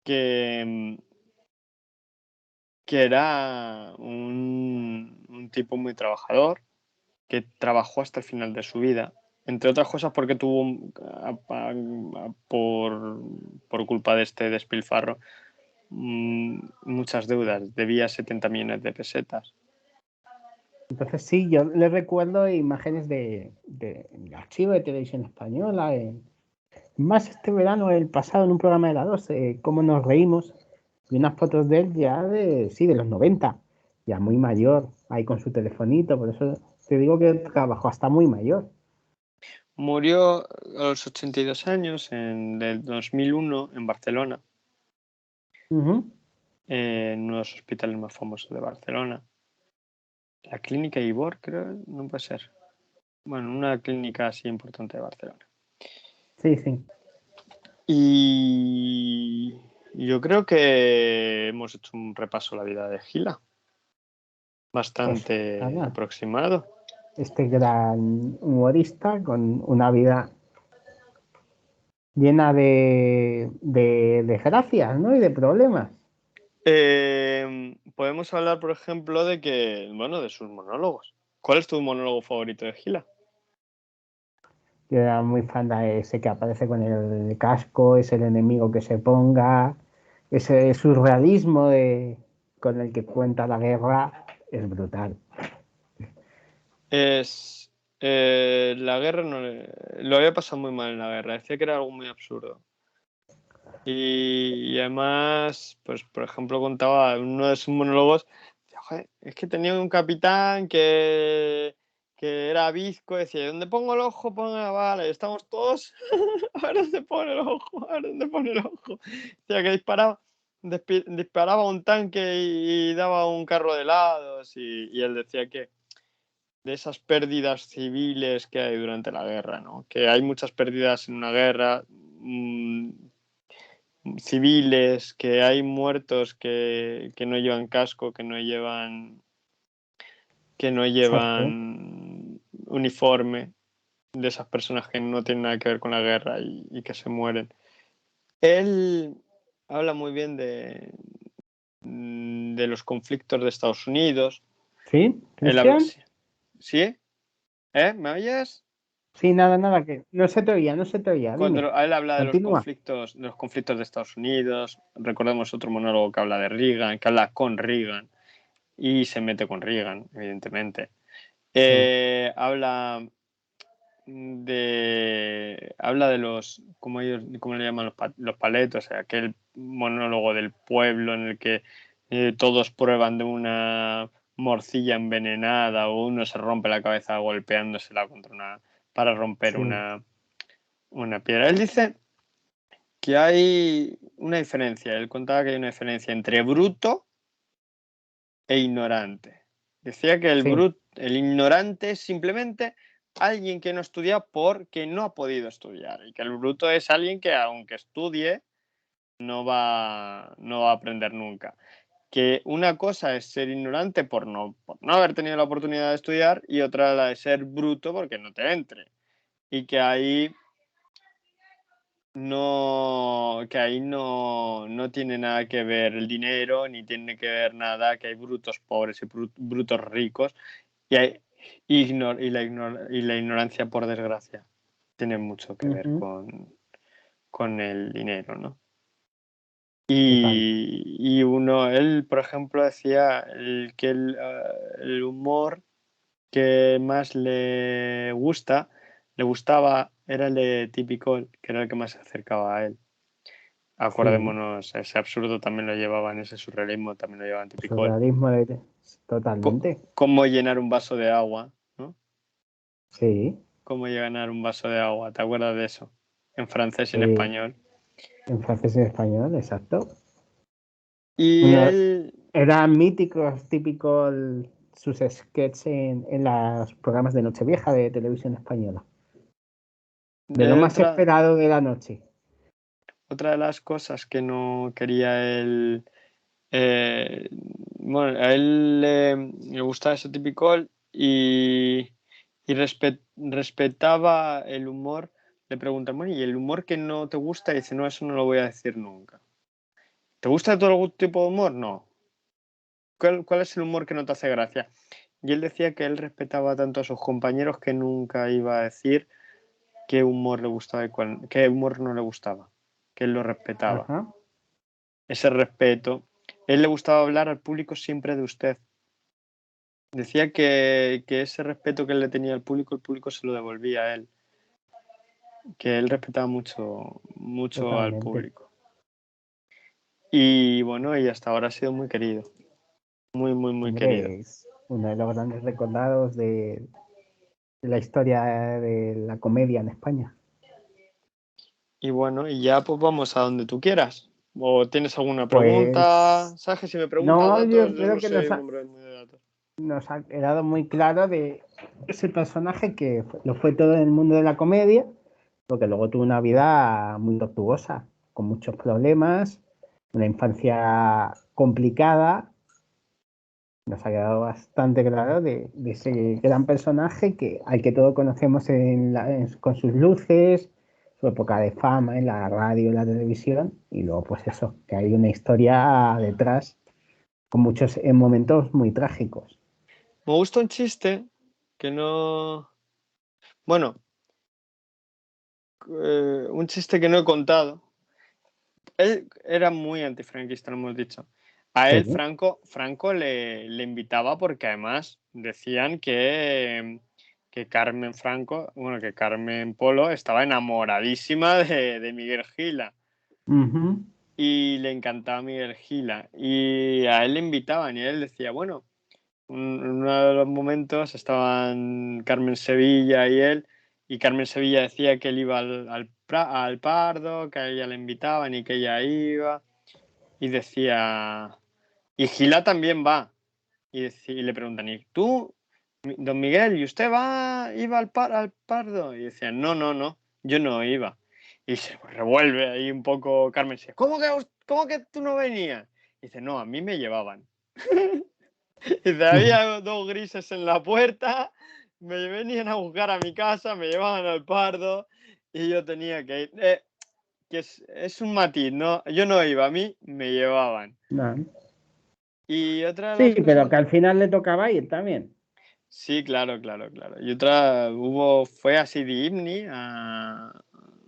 que que era un tipo muy trabajador, que trabajó hasta el final de su vida, entre otras cosas porque tuvo, por culpa de este despilfarro, muchas deudas, debía 70 millones de pesetas. Entonces sí, yo le recuerdo imágenes del archivo de televisión española, más este verano, el pasado, en un programa de la 2, cómo nos reímos, Vi unas fotos de él ya de los 90, ya muy mayor, ahí con su telefonito, por eso te digo que trabajó hasta muy mayor. Murió a los 82 años en el 2001 en Barcelona, Ujú. en uno de los hospitales más famosos de Barcelona. La clínica Ibor, creo, no puede ser. Bueno, una clínica así importante de Barcelona. Sí, sí. Y yo creo que hemos hecho un repaso a la vida de Gila, Pues bastante nada, aproximado. este gran humorista con una vida llena de desgracias, ¿no? Y de problemas. Podemos hablar, por ejemplo, de sus monólogos. ¿Cuál es tu monólogo favorito de Gila? Yo era muy fan de ese que aparece con el casco, es el enemigo que se ponga, ese surrealismo con el que cuenta la guerra es brutal. La guerra lo había pasado muy mal en la guerra. Decía que era algo muy absurdo. Y además, pues por ejemplo, contaba en uno de sus monólogos, decía, "Joder, es que tenía un capitán que era bizco, decía, ¿dónde pongo el ojo? Pongo la bala, y estamos todos, a ver dónde pone el ojo, a ver dónde pone el ojo. Decía que disparaba un tanque y daba un carro de helados, y él decía que de esas pérdidas civiles que hay durante la guerra, ¿no? Que hay muchas pérdidas en una guerra, civiles, que hay muertos que no llevan casco, que no Exacto. llevan uniforme, de esas personas que no tienen nada que ver con la guerra y que se mueren. Él habla muy bien de los conflictos de Estados Unidos. ¿Sí, Él habla Cristian? así. ¿Sí? ¿Eh? ¿Me oyes? Sí, nada, nada, que no se te oía, no se te oía. Dime, Cuando él habla continúa. de los conflictos de Estados Unidos, recordemos otro monólogo que habla de Reagan, que habla con Reagan y se mete con Reagan, evidentemente. Sí, Habla de los, cómo le llaman los paletos, aquel monólogo del pueblo en el que todos prueban de una morcilla envenenada o uno se rompe la cabeza golpeándosela para romper sí, una piedra. Él dice que hay una diferencia, él contaba que hay una diferencia entre bruto e ignorante. Decía que sí. el ignorante es simplemente alguien que no estudia porque no ha podido estudiar y que el bruto es alguien que aunque estudie no va a aprender nunca. Que una cosa es ser ignorante por no haber tenido la oportunidad de estudiar y otra la de ser bruto porque no te entre. Y que ahí no tiene nada que ver el dinero, ni tiene que ver nada, que hay brutos pobres y brutos ricos, y, hay, y la ignorancia, por desgracia, tiene mucho que ver Ujú. con el dinero, ¿no? Total. Él, por ejemplo, decía que el humor que más le gustaba, era el de Típico, que era el que más se acercaba a él. Sí, Acordémonos, ese absurdo también lo llevaban, ese surrealismo también lo llevaban Típico. surrealismo totalmente. ¿Cómo llenar un vaso de agua? ¿No? Sí, ¿Cómo llenar un vaso de agua? ¿Te acuerdas de eso? En francés y en sí. español. En francés y en español, exacto. Y Uno, él, eran míticos, típicos sus sketches en los programas de Nochevieja de televisión española. De lo más otra, esperado de la noche. otra de las cosas que no quería él, eh, bueno, a él le gustaba ese típico y respetaba el humor. Le preguntan, bueno, ¿y el humor que no te gusta? Y dice, no, eso no lo voy a decir nunca. ¿Te gusta todo algún tipo de humor? No. ¿Cuál es el humor que no te hace gracia? Y él decía que él respetaba tanto a sus compañeros que nunca iba a decir qué humor le gustaba y qué humor no le gustaba, que él lo respetaba. Ajá. Ese respeto. Él le gustaba hablar al público siempre de usted. Decía que ese respeto que él le tenía al público, el público se lo devolvía a él. Que él respetaba mucho, mucho al Totalmente. público. Y bueno, y hasta ahora ha sido muy querido. Muy, muy, muy querido. Hombre, es uno de los grandes recordados de la historia de la comedia en España. Y bueno, y ya pues vamos a donde tú quieras. ¿O tienes alguna pregunta? Pues ¿Sabes que si me preguntas no, datos, yo yo creo no que soy un hombre muy de datos? nos ha quedado muy claro de ese personaje que lo fue todo en el mundo de la comedia, porque luego tuvo una vida muy tortuosa, con muchos problemas, una infancia complicada. Nos ha quedado bastante claro de ese gran personaje al que todos conocemos con sus luces, su época de fama en la radio y la televisión, y luego pues eso, que hay una historia detrás con muchos momentos muy trágicos. Me gusta un chiste que no... Bueno, un chiste que no he contado. Él era muy antifranquista, lo hemos dicho. A él Sí. Franco le invitaba porque además decían que Carmen Franco, bueno, que Carmen Polo estaba enamoradísima de Miguel Gila Ujú. y le encantaba Miguel Gila y a él le invitaban y él decía, bueno, en uno de los momentos estaban Carmen Sevilla y él, y Carmen Sevilla decía que él iba al Pardo, que a ella le invitaban y que ella iba, y decía, y Gila también va, y le preguntan, ¿y tú, don Miguel, y usted iba al Pardo? Y decía, no, no, no, yo no iba. Y se revuelve ahí un poco Carmen Sevilla, ¿cómo que tú no venías? Y dice, no, a mí me llevaban. Dice, había dos grises en la puerta, me venían a buscar a mi casa, me llevaban al Pardo y yo tenía que ir. Que es un matiz, ¿no? Yo no iba, a mí me llevaban. No. Y otra de Sí, las pero cosas... que al final le tocaba ir también. Sí, claro, claro, claro. Y otra, fue a Sidi Ibni,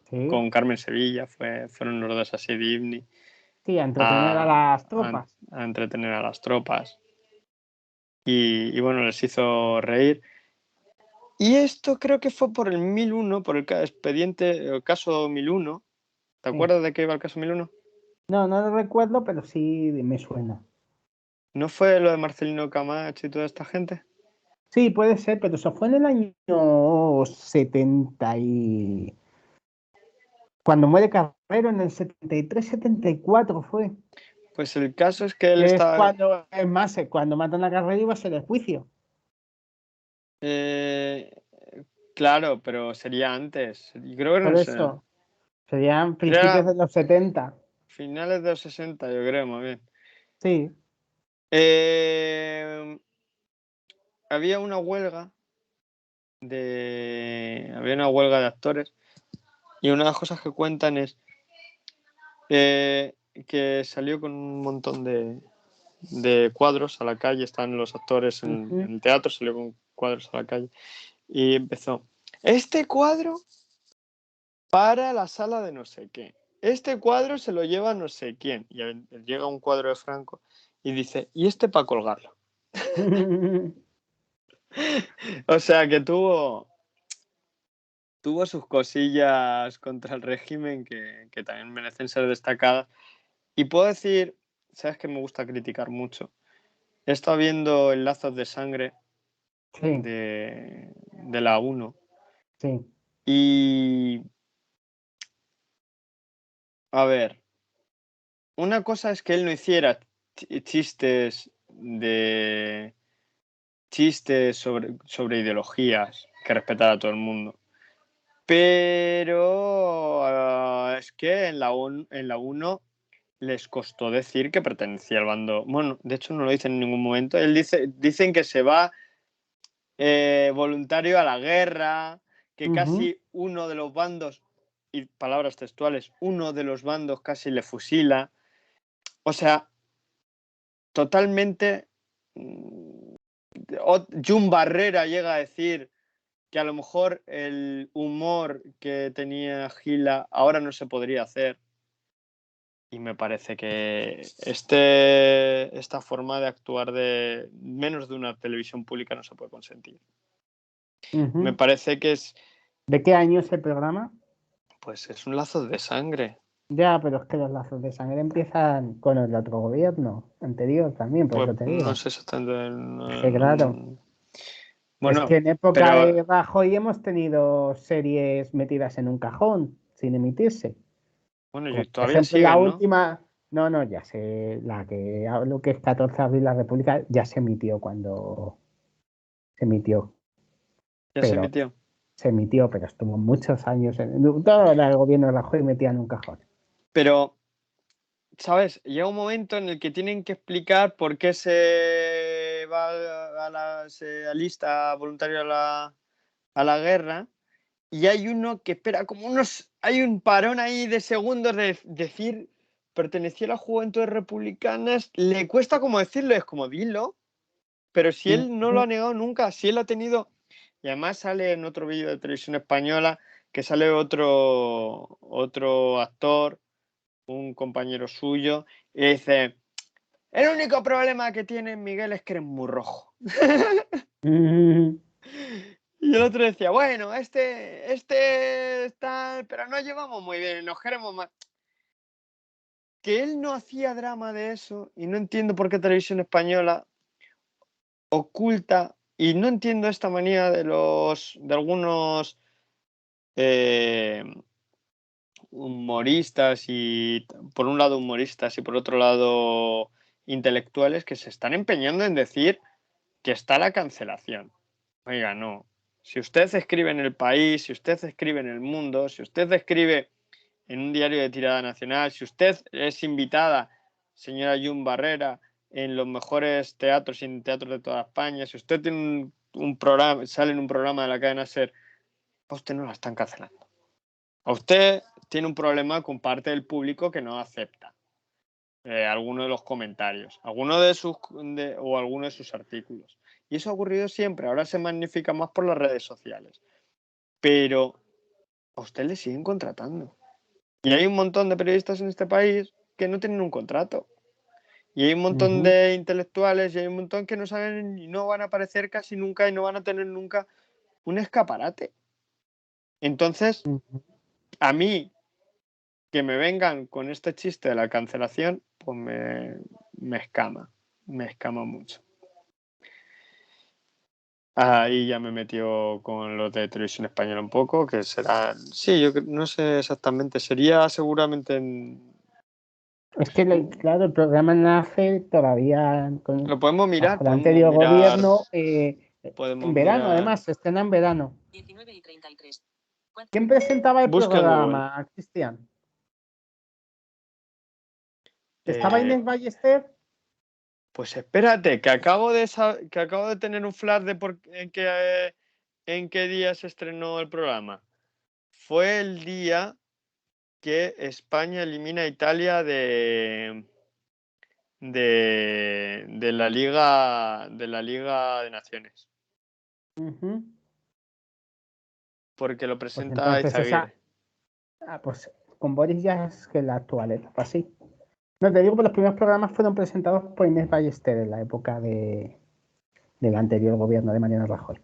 Sí, con Carmen Sevilla, fueron los dos a Sidi Ibni sí, a entretener a a, las a- tropas. a entretener a las tropas. Y bueno, les hizo reír. Y esto creo que fue por el 1001, por el el caso 1001. ¿Te Sí. acuerdas de qué iba el caso 1001? No, no lo recuerdo, pero sí me suena. ¿No fue lo de Marcelino Camacho y toda esta gente? Sí, puede ser, pero eso fue en el año 70 y... Cuando muere Carrero en el 73, 74 fue. Pues el caso es que él Es estaba... cuando, es más, cuando matan a Carrero iba a ser el juicio. eh, claro, pero sería antes. Y creo que no Por sé. eso, serían principios Sería de los 70. finales de los 60, yo creo, más bien. Sí. Eh, había una huelga de actores y una de las cosas que cuentan es que salió con un montón de cuadros a la calle, están los actores en Ujú. el teatro, salió con cuadros a la calle y empezó, este cuadro para la sala de no sé qué, este cuadro se lo lleva no sé quién, y llega un cuadro de Franco y dice, y este para colgarlo. O sea que tuvo sus cosillas contra el régimen que también merecen ser destacadas. Y puedo decir, sabes que me gusta criticar mucho. He estado viendo el Lazos de Sangre Sí, de la 1 sí. y, a ver, una cosa es que él no hiciera chistes sobre ideologías, que respetara a todo el mundo. Pero es que en la 1 les costó decir que pertenecía al bando. Bueno, de hecho no lo dice en ningún momento. Dicen que se va voluntario a la guerra, que Ujú. casi uno de los bandos, y palabras textuales, uno de los bandos casi le fusila. O sea, totalmente. Jun Barrera llega a decir que a lo mejor el humor que tenía Gila ahora no se podría hacer. Y me parece que esta forma de actuar de menos de una televisión pública no se puede consentir. Ujú. Me parece que ¿De qué año es el programa? pues es un lazo de sangre. Ya, pero es que los lazos de sangre empiezan con el otro gobierno anterior también, por Pues eso te no digo. sé exactamente. Que claro, es Bueno, que en época pero de Rajoy hemos tenido series metidas en un cajón sin emitirse. bueno, Como por todavía ejemplo la siguen, ¿no? última, no, ya sé, la que hablo que es 14 de abril la República, ya se emitió cuando se emitió, Ya se pero emitió. estuvo muchos años todo el gobierno de Rajoy metía en un cajón. Pero, ¿sabes? Llega un momento en el que tienen que explicar por qué se va se alista voluntario a la guerra. Y hay uno que espera como hay un parón ahí de segundos de decir, perteneció a las Juventudes Republicanas, le cuesta como decirlo, es como dilo, pero si él no lo ha negado nunca, si él ha tenido, y además sale en otro vídeo de televisión española, que sale otro actor, un compañero suyo, y dice, el único problema que tiene Miguel es que eres muy rojo. Y el otro decía, bueno, este está, pero nos llevamos muy bien, nos queremos más. Que él no hacía drama de eso y no entiendo por qué Televisión Española oculta y no entiendo esta manía de algunos eh, humoristas y por un lado humoristas y por otro lado intelectuales que se están empeñando en decir que está la cancelación. Oiga, no. Si usted escribe en El País, si usted escribe en El Mundo, si usted escribe en un diario de tirada nacional, si usted es invitada, señora Jun Barrera, en los mejores teatros y en teatros de toda España, si usted tiene un programa, sale en un programa de la cadena SER, a usted no la están cancelando. A usted tiene un problema con parte del público que no acepta alguno de los comentarios, o alguno de sus artículos. Y eso ha ocurrido siempre, ahora se magnifica más por las redes sociales. Pero a usted le siguen contratando. Y hay un montón de periodistas en este país que no tienen un contrato. Y hay un montón de intelectuales y hay un montón que no saben y no van a aparecer casi nunca y no van a tener nunca un escaparate. Entonces, a mí, que me vengan con este chiste de la cancelación, pues me escama mucho. Ahí ya me metió con los de Televisión Española un poco, que será, sí, yo no sé exactamente, sería seguramente Es que, claro, el programa nace todavía lo podemos mirar, bajo el anterior gobierno, podemos en verano, mirar. además, se estrena en verano. 19:33. ¿Quién presentaba el Busca en Google. programa, Cristian? ¿Estaba Eh, Inés Ballester? pues espérate, que acabo de tener un flash de en qué día se estrenó el programa. Fue el día que España elimina a Italia de la Liga de Naciones. Ujú. Porque lo Pues presenta entonces Izaguirre. pues con Boris ya es que la actual etapa, sí. No, te digo que los primeros programas fueron presentados por Inés Ballester en la época del anterior gobierno de Mariano Rajoy.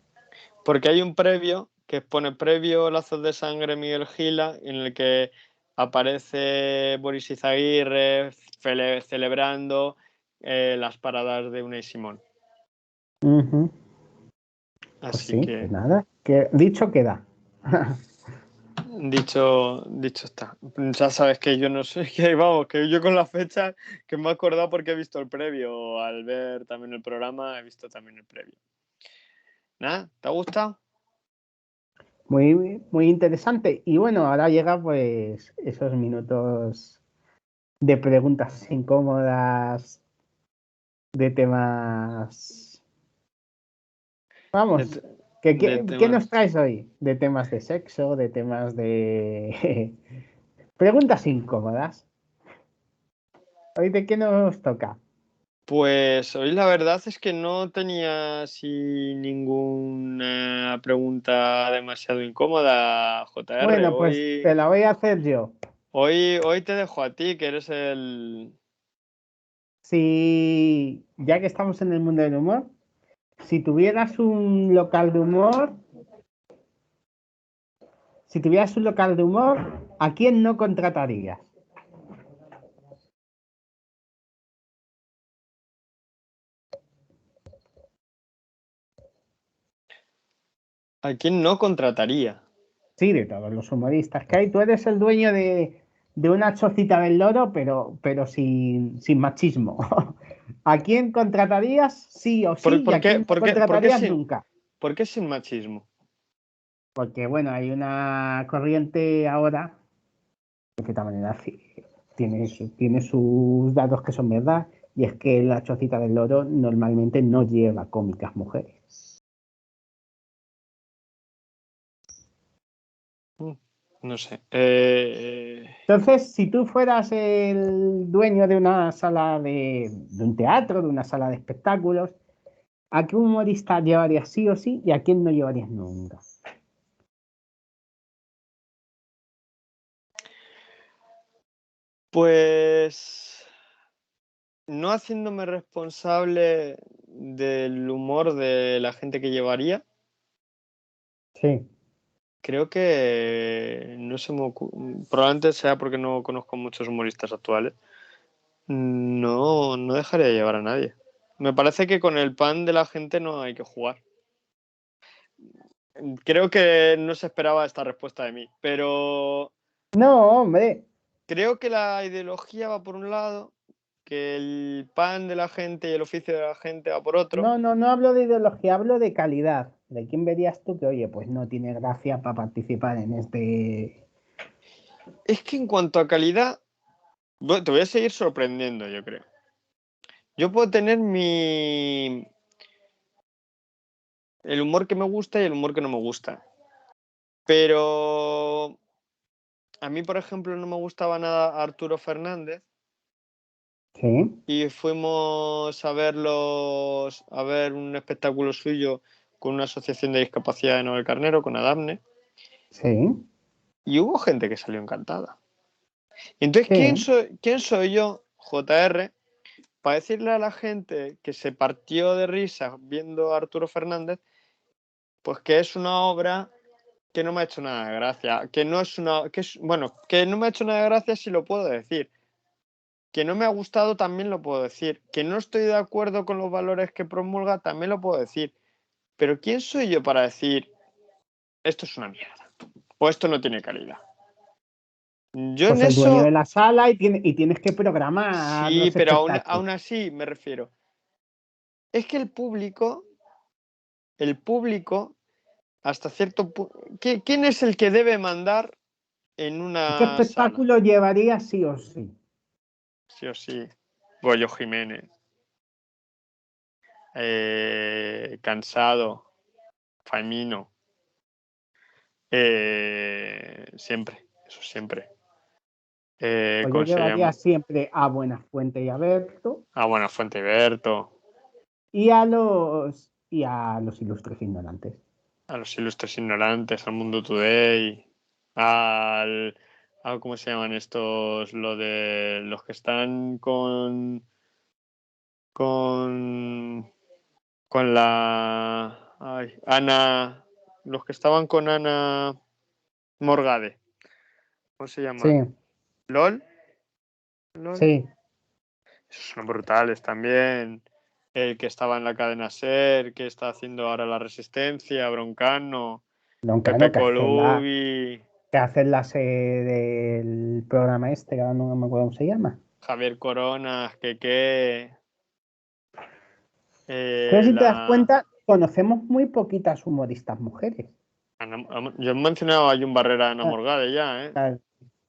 Porque hay un previo que pone previo Lazos de Sangre Miguel Gila, en el que aparece Boris Izaguirre celebrando las paradas de Unai Simón. Pues Así sí, pues que nada, que dicho queda. dicho está. Ya sabes que yo no sé, que vamos, que yo con la fecha que me he acordado porque he visto el previo, al ver también el programa, he visto también el previo. ¿Nada? ¿Te ha gustado? Muy, muy interesante. Y bueno, ahora llega pues esos minutos de preguntas incómodas, de temas. Vamos, De ¿qué nos temas. traes hoy? De temas de sexo, de temas de preguntas incómodas. ¿Hoy de qué nos toca? Pues hoy la verdad es que no tenía así ninguna pregunta demasiado incómoda, JR. Bueno, pues te la voy a hacer yo. Hoy te dejo a ti, que eres el... Si, ya que estamos en el mundo del humor, si tuvieras un local de humor, si tuvieras un local de humor, ¿a quién no contratarías? ¿A quién no contrataría? Sí, de todos los humoristas que hay. Tú eres el dueño de una chocita del loro, pero sin machismo. ¿A quién contratarías sí o ¿Por, sí y por a qué, quién no por qué- por qué contratarías sin, nunca? por qué sin machismo? Porque, bueno, hay una corriente ahora, de cierta manera, sí, tiene sus datos que son verdad, y es que la chocita del loro normalmente no lleva cómicas mujeres. Mm, No sé. Entonces, si tú fueras el dueño de una sala de un teatro, de una sala de espectáculos, ¿a qué humorista llevarías sí o sí y a quién no llevarías nunca? Pues no haciéndome responsable del humor de la gente que llevaría, Sí. creo que no se me probablemente sea porque no conozco muchos humoristas actuales. No dejaría de llevar a nadie. Me parece que con el pan de la gente no hay que jugar. Creo que no se esperaba esta respuesta de mí, pero No, hombre. creo que la ideología va por un lado, que el pan de la gente y el oficio de la gente va por otro. No hablo de ideología, hablo de calidad. ¿De quién verías tú que, oye, pues no tiene gracia para participar en este? Es que en cuanto a calidad, bueno, te voy a seguir sorprendiendo, yo creo. Yo puedo tener el humor que me gusta y el humor que no me gusta. Pero a mí, por ejemplo, no me gustaba nada Arturo Fernández Sí, y fuimos a a ver un espectáculo suyo con una asociación de discapacidad de Noel Carnero, con Adamne, sí, y hubo gente que salió encantada. Entonces, sí. quién soy yo, JR, para decirle a la gente que se partió de risa viendo a Arturo Fernández, pues que es una obra que no me ha hecho nada de gracia, que no es una, bueno, que no me ha hecho nada de gracia si lo puedo decir, que no me ha gustado también lo puedo decir, que no estoy de acuerdo con los valores que promulga también lo puedo decir, pero ¿quién soy yo para decir esto es una mierda o esto no tiene calidad? Yo en Pues el dueño de eso la sala y tienes que programar sí, los pero espectáculos. aún así me refiero. Es que el público, hasta cierto punto, ¿quién es el que debe mandar en ¿Qué una sala? espectáculo llevarías sí o sí? Sí o sí. Goyo Jiménez. Cansado. Faimino. Siempre. Eso siempre. Pues yo ¿Cómo se llevaría llama? siempre a Buenafuente y a Berto Ah, bueno, Fuente Berto. y a los ilustres ignorantes. A los ilustres ignorantes, al Mundo Today. Al. ¿Cómo se llaman estos? Lo de los que están con con la Ana, los que estaban con Ana Morgade, ¿cómo se Sí, llaman? LOL, LOL, sí. esos son brutales también. El que estaba en la cadena SER, que está haciendo ahora la Resistencia, Broncano, Loncano Pepe Colubi, que hace la sede del programa este, que ahora no me acuerdo cómo se llama. Javier Coronas, que Pero si te das la cuenta, conocemos muy poquitas humoristas mujeres. yo he mencionado a Jun Barrera en Ah, Morgade ya, ¿eh? ah,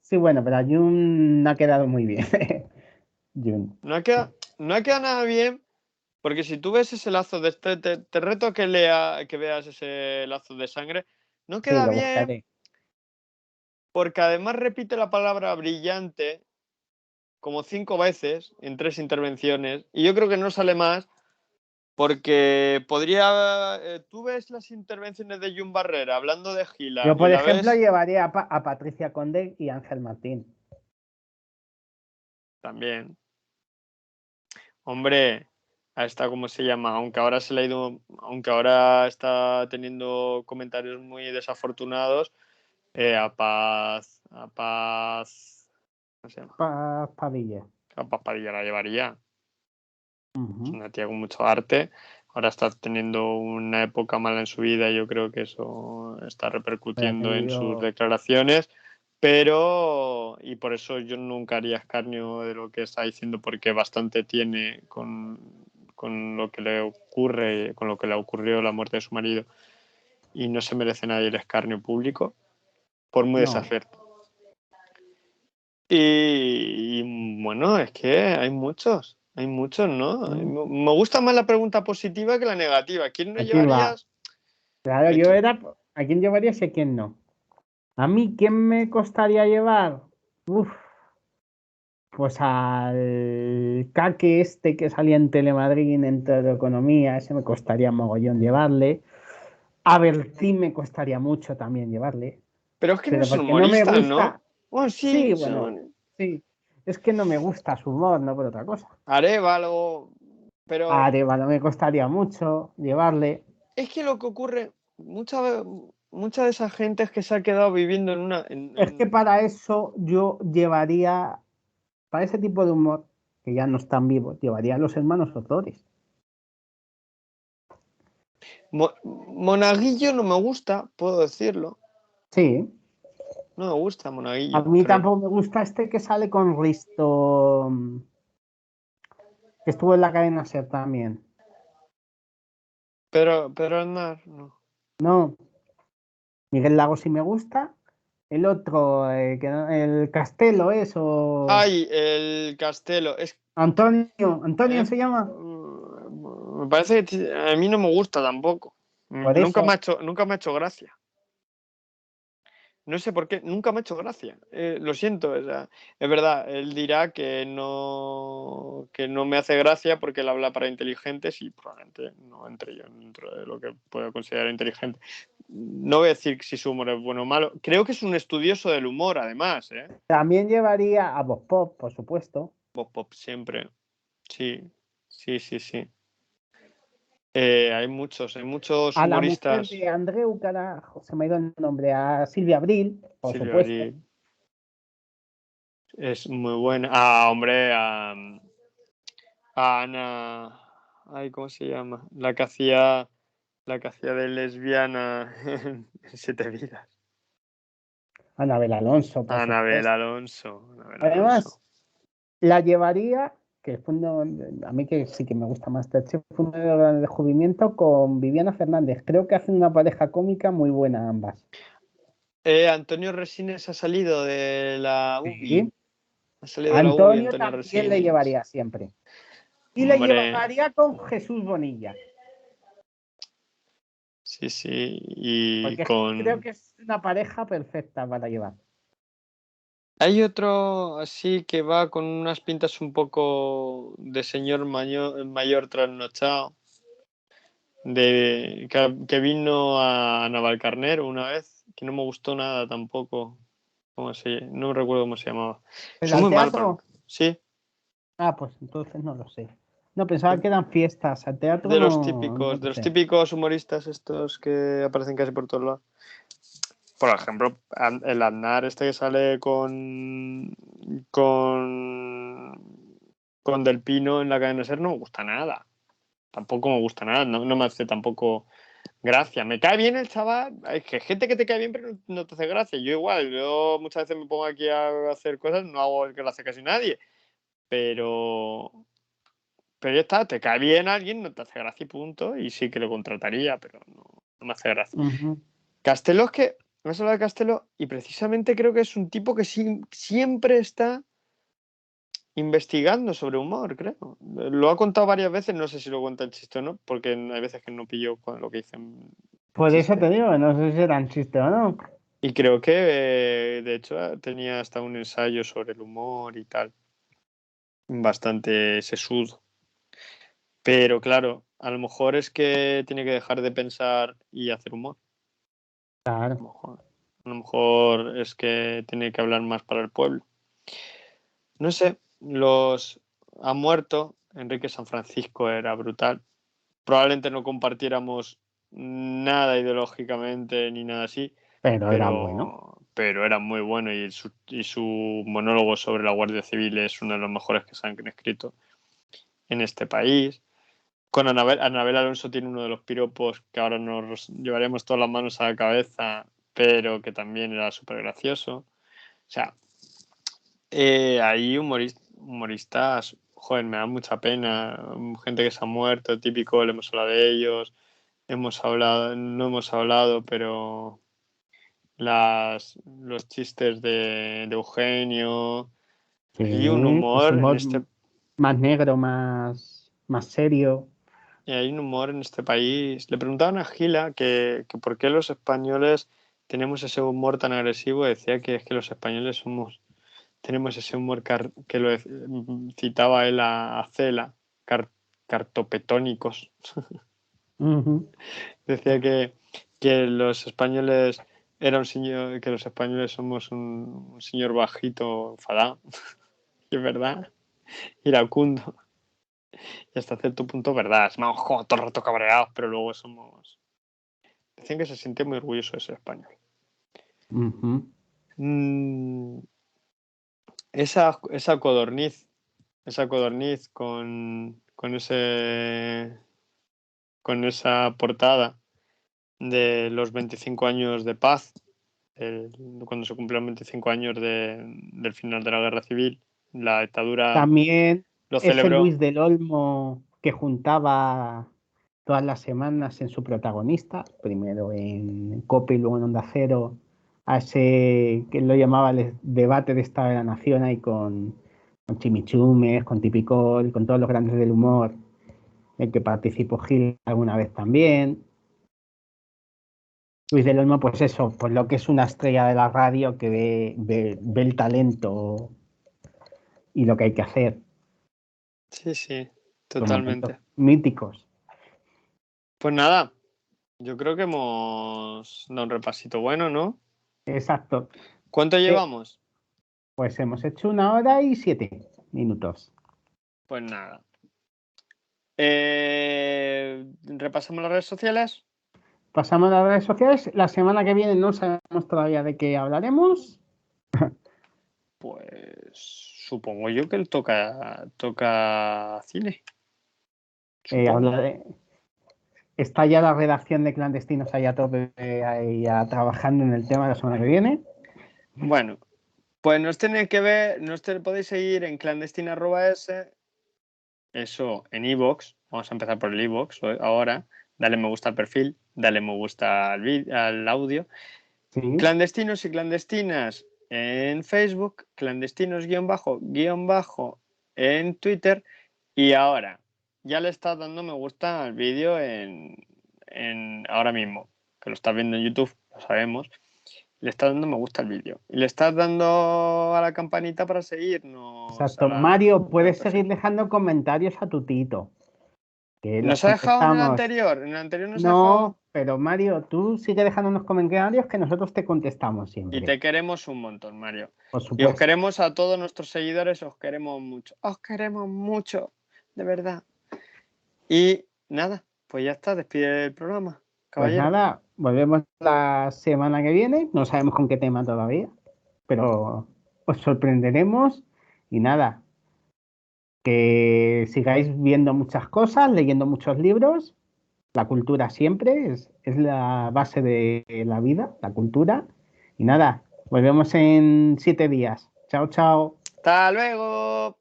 sí, bueno, pero Jun ha quedado muy bien. Jun. No ha quedado, no ha quedado nada bien. Porque si tú ves ese lazo de te reto a que veas ese lazo de sangre, no Sí, queda lo bien buscaré. porque además repite la palabra brillante como 5 veces en 3 intervenciones y yo creo que no sale más porque tú ves las intervenciones de Jun Barrera hablando de Gila Yo, y por la ejemplo, ves llevaría a Patricia Conde y Ángel Martín. también. Hombre, a esta, ¿cómo se llama? Aunque ahora está teniendo comentarios muy desafortunados. A Paz, ¿cómo se llama? Padilla. A Paz Padilla la llevaría. Es Ujú. una tía con mucho arte. ahora está teniendo una época mala en su vida y yo creo que eso está repercutiendo en sus declaraciones, pero y por eso yo nunca haría escarnio de lo que está diciendo, porque bastante tiene con lo que le ocurre, con lo que le ocurrió la muerte de su marido, y no se merece nadie el escarnio público, por muy No. desacierto. Y bueno, es que hay muchos, ¿no? Me gusta más la pregunta positiva que la negativa. ¿Quién no Aquí va. llevarías? Claro, yo era a quién llevarías y a quién no. A mí, ¿quién me costaría llevar? Uf, pues al caque este que salía en Telemadrid en Economía, ese me costaría mogollón llevarle. A Bertín me costaría mucho también llevarle. Pero es que no Pero son porque no me humoristas, ¿no? gusta. Bueno, Sí, sí, bueno, son sí. Es que no me gusta su humor, no por otra cosa. Arévalo, A pero Arevalo me costaría mucho llevarle. es que lo que ocurre, mucha de esa gente es que se ha quedado viviendo en una... Es que para eso yo llevaría, para ese tipo de humor, que ya no están vivos, llevaría a los hermanos Ozores. Monaguillo no me gusta, puedo decirlo. Sí, No me gusta a Monaguillo, mí tampoco me gusta este que sale con Risto, que estuvo en la cadena SER también. pero Aznar, no. No, Miguel Lago sí me gusta. El otro, el Castelo, eso. Ay, el Castelo, Antonio eh, se llama. me parece que a mí no me gusta tampoco. Por Nunca eso. me ha hecho gracia. No sé por qué, nunca me ha hecho gracia. Lo siento, o sea, es verdad, él dirá que no me hace gracia porque él habla para inteligentes y probablemente no entre yo dentro de lo que puedo considerar inteligente. No voy a decir si su humor es bueno o malo. Creo que es un estudioso del humor, además, ¿eh? También llevaría a Bob Pop, por supuesto. Bob Pop siempre. Sí, sí, sí, sí. Hay muchos A la mujer humoristas. de Andreu, carajo, se me ha ido el nombre. A Silvia Abril, por Silvia supuesto. Abril es muy buena. Ah, hombre, a Ana. Ay, ¿cómo se llama? La que hacía de lesbiana en Siete Vidas. Anabel Alonso, por Anabel supuesto. Alonso. Anabel Además, Alonso. la llevaría, que fue a mí que sí que me gusta más Masterchef, fue un gran descubrimiento con Viviana Fernández. Creo que hacen una pareja cómica muy buena ambas. Antonio Resines ha salido de la UBI. Sí. Ha salido de la UBI, Antonio Antonio también le Resines. llevaría siempre. Y le Hombre, llevaría con Jesús Bonilla. sí, sí. Y Porque es que creo con. que es una pareja perfecta para llevar. Hay otro así que va con unas pintas un poco de señor mayor trasnochado. Que vino a Navalcarnero una vez, que no me gustó nada tampoco. No recuerdo cómo se llamaba. ¿Pero Soy al muy malo para... teatro? Sí, Ah, pues entonces no lo sé. No, pensaba que eran fiestas. Al teatro de los no típicos, lo de los sé. típicos humoristas estos que aparecen casi por todos lados. Por ejemplo, el Aznar este que sale con Del Pino en la cadena SER no me gusta nada. Tampoco me gusta nada, no me hace tampoco gracia. Me cae bien el chaval. Hay gente que te cae bien, pero no te hace gracia. Yo igual, yo muchas veces me pongo aquí a hacer cosas, no hago el que lo hace casi nadie. Pero ya está, te cae bien alguien, no te hace gracia y punto. Y sí que lo contrataría, pero no me hace gracia. Ujú. Castelo es que, me has hablado de Castelo, y precisamente creo que es un tipo que siempre está investigando sobre humor, creo. Lo ha contado varias veces, no sé si lo cuenta el chiste o no, porque hay veces que no pillo con lo que dicen el Por eso chiste. te digo, no sé si eran chiste o no. Y creo que, de hecho, tenía hasta un ensayo sobre el humor y tal, bastante sesudo. Pero claro, a lo mejor es que tiene que dejar de pensar y hacer humor. Claro. A lo mejor es que tiene que hablar más para el pueblo. No sé, ha muerto. Enrique San Francisco era brutal. Probablemente no compartiéramos nada ideológicamente ni nada así, Pero era bueno. pero era muy bueno y su monólogo sobre la Guardia Civil es uno de los mejores que se han escrito en este país. Con Anabel Alonso tiene uno de los piropos que ahora nos llevaremos todas las manos a la cabeza, pero que también era súper gracioso. O sea, hay humoristas, joder, me da mucha pena. Gente que se ha muerto, típico, le hemos hablado de ellos. No hemos hablado, pero los chistes de Eugenio. Hay un Sí, es humor en humor este más negro, más serio. hay un humor en este país. Le preguntaban a Gila que por qué los españoles tenemos ese humor tan agresivo. Decía que es que los españoles tenemos ese humor que citaba él a Cela, cartopetónicos. Ujú. Decía que los españoles era un señor, que los españoles somos un señor bajito enfadado. Y es verdad, iracundo. Y hasta cierto punto, verdad. Es más, todo el rato cabreados, pero luego somos. Decían que se siente muy orgulloso de ser español. Ujú. Esa codorniz con esa portada de los 25 años de paz, cuando se cumplieron 25 años del final de la guerra civil, la dictadura También lo ese celebró. Luis del Olmo que juntaba todas las semanas en su protagonista, primero en COPE y luego en Onda Cero, a ese que él lo llamaba el debate de Estado de la Nación ahí con Chimichumes, con Tipicol, con todos los grandes del humor, en que participó Gil alguna vez también. Luis del Olmo, pues eso, pues lo que es una estrella de la radio que ve el talento y lo que hay que hacer. Sí, sí, Son momentos totalmente. míticos. Pues nada, yo creo que hemos dado un repasito bueno, ¿no? Exacto. ¿Cuánto llevamos? Pues hemos hecho 1 hora y 7 minutos. Pues nada. ¿Repasamos las redes sociales? Pasamos a las redes sociales. La semana que viene no sabemos todavía de qué hablaremos. Pues supongo yo que toca cine. Supongo. Está ya la redacción de Clandestinos ahí a tope, ahí ya trabajando en el tema la semana que viene. Bueno, pues nos tenéis que ver, podéis seguir en clandestina.es, eso en iVoox. Vamos a empezar por el iVoox ahora. Dale me gusta al perfil, dale me gusta al audio. Sí. Clandestinos y clandestinas en Facebook, clandestinos__ en Twitter, y ahora ya le estás dando me gusta al vídeo ahora mismo, que lo estás viendo en YouTube, lo sabemos. Le estás dando me gusta al vídeo y le estás dando a la campanita para seguirnos Exacto. Mario, al puedes seguir perfil. dejando comentarios a tu tito, que los ¿Nos ha dejado en el contestamos. anterior? ¿En el anterior nos ha dejado? No, pero Mario, tú sigue dejando unos comentarios que nosotros te contestamos Y siempre. te queremos un montón, Mario. Por Y os supuesto. queremos a todos nuestros seguidores, os queremos mucho. Os queremos mucho, de verdad. Y nada, pues ya está, despide el programa, Pues caballero. nada, volvemos la semana que viene. No sabemos con qué tema todavía, pero os sorprenderemos. Y nada, que sigáis viendo muchas cosas, leyendo muchos libros. La cultura siempre es la base de la vida, la cultura. Y nada, volvemos en 7 días. Chao, chao. Hasta luego.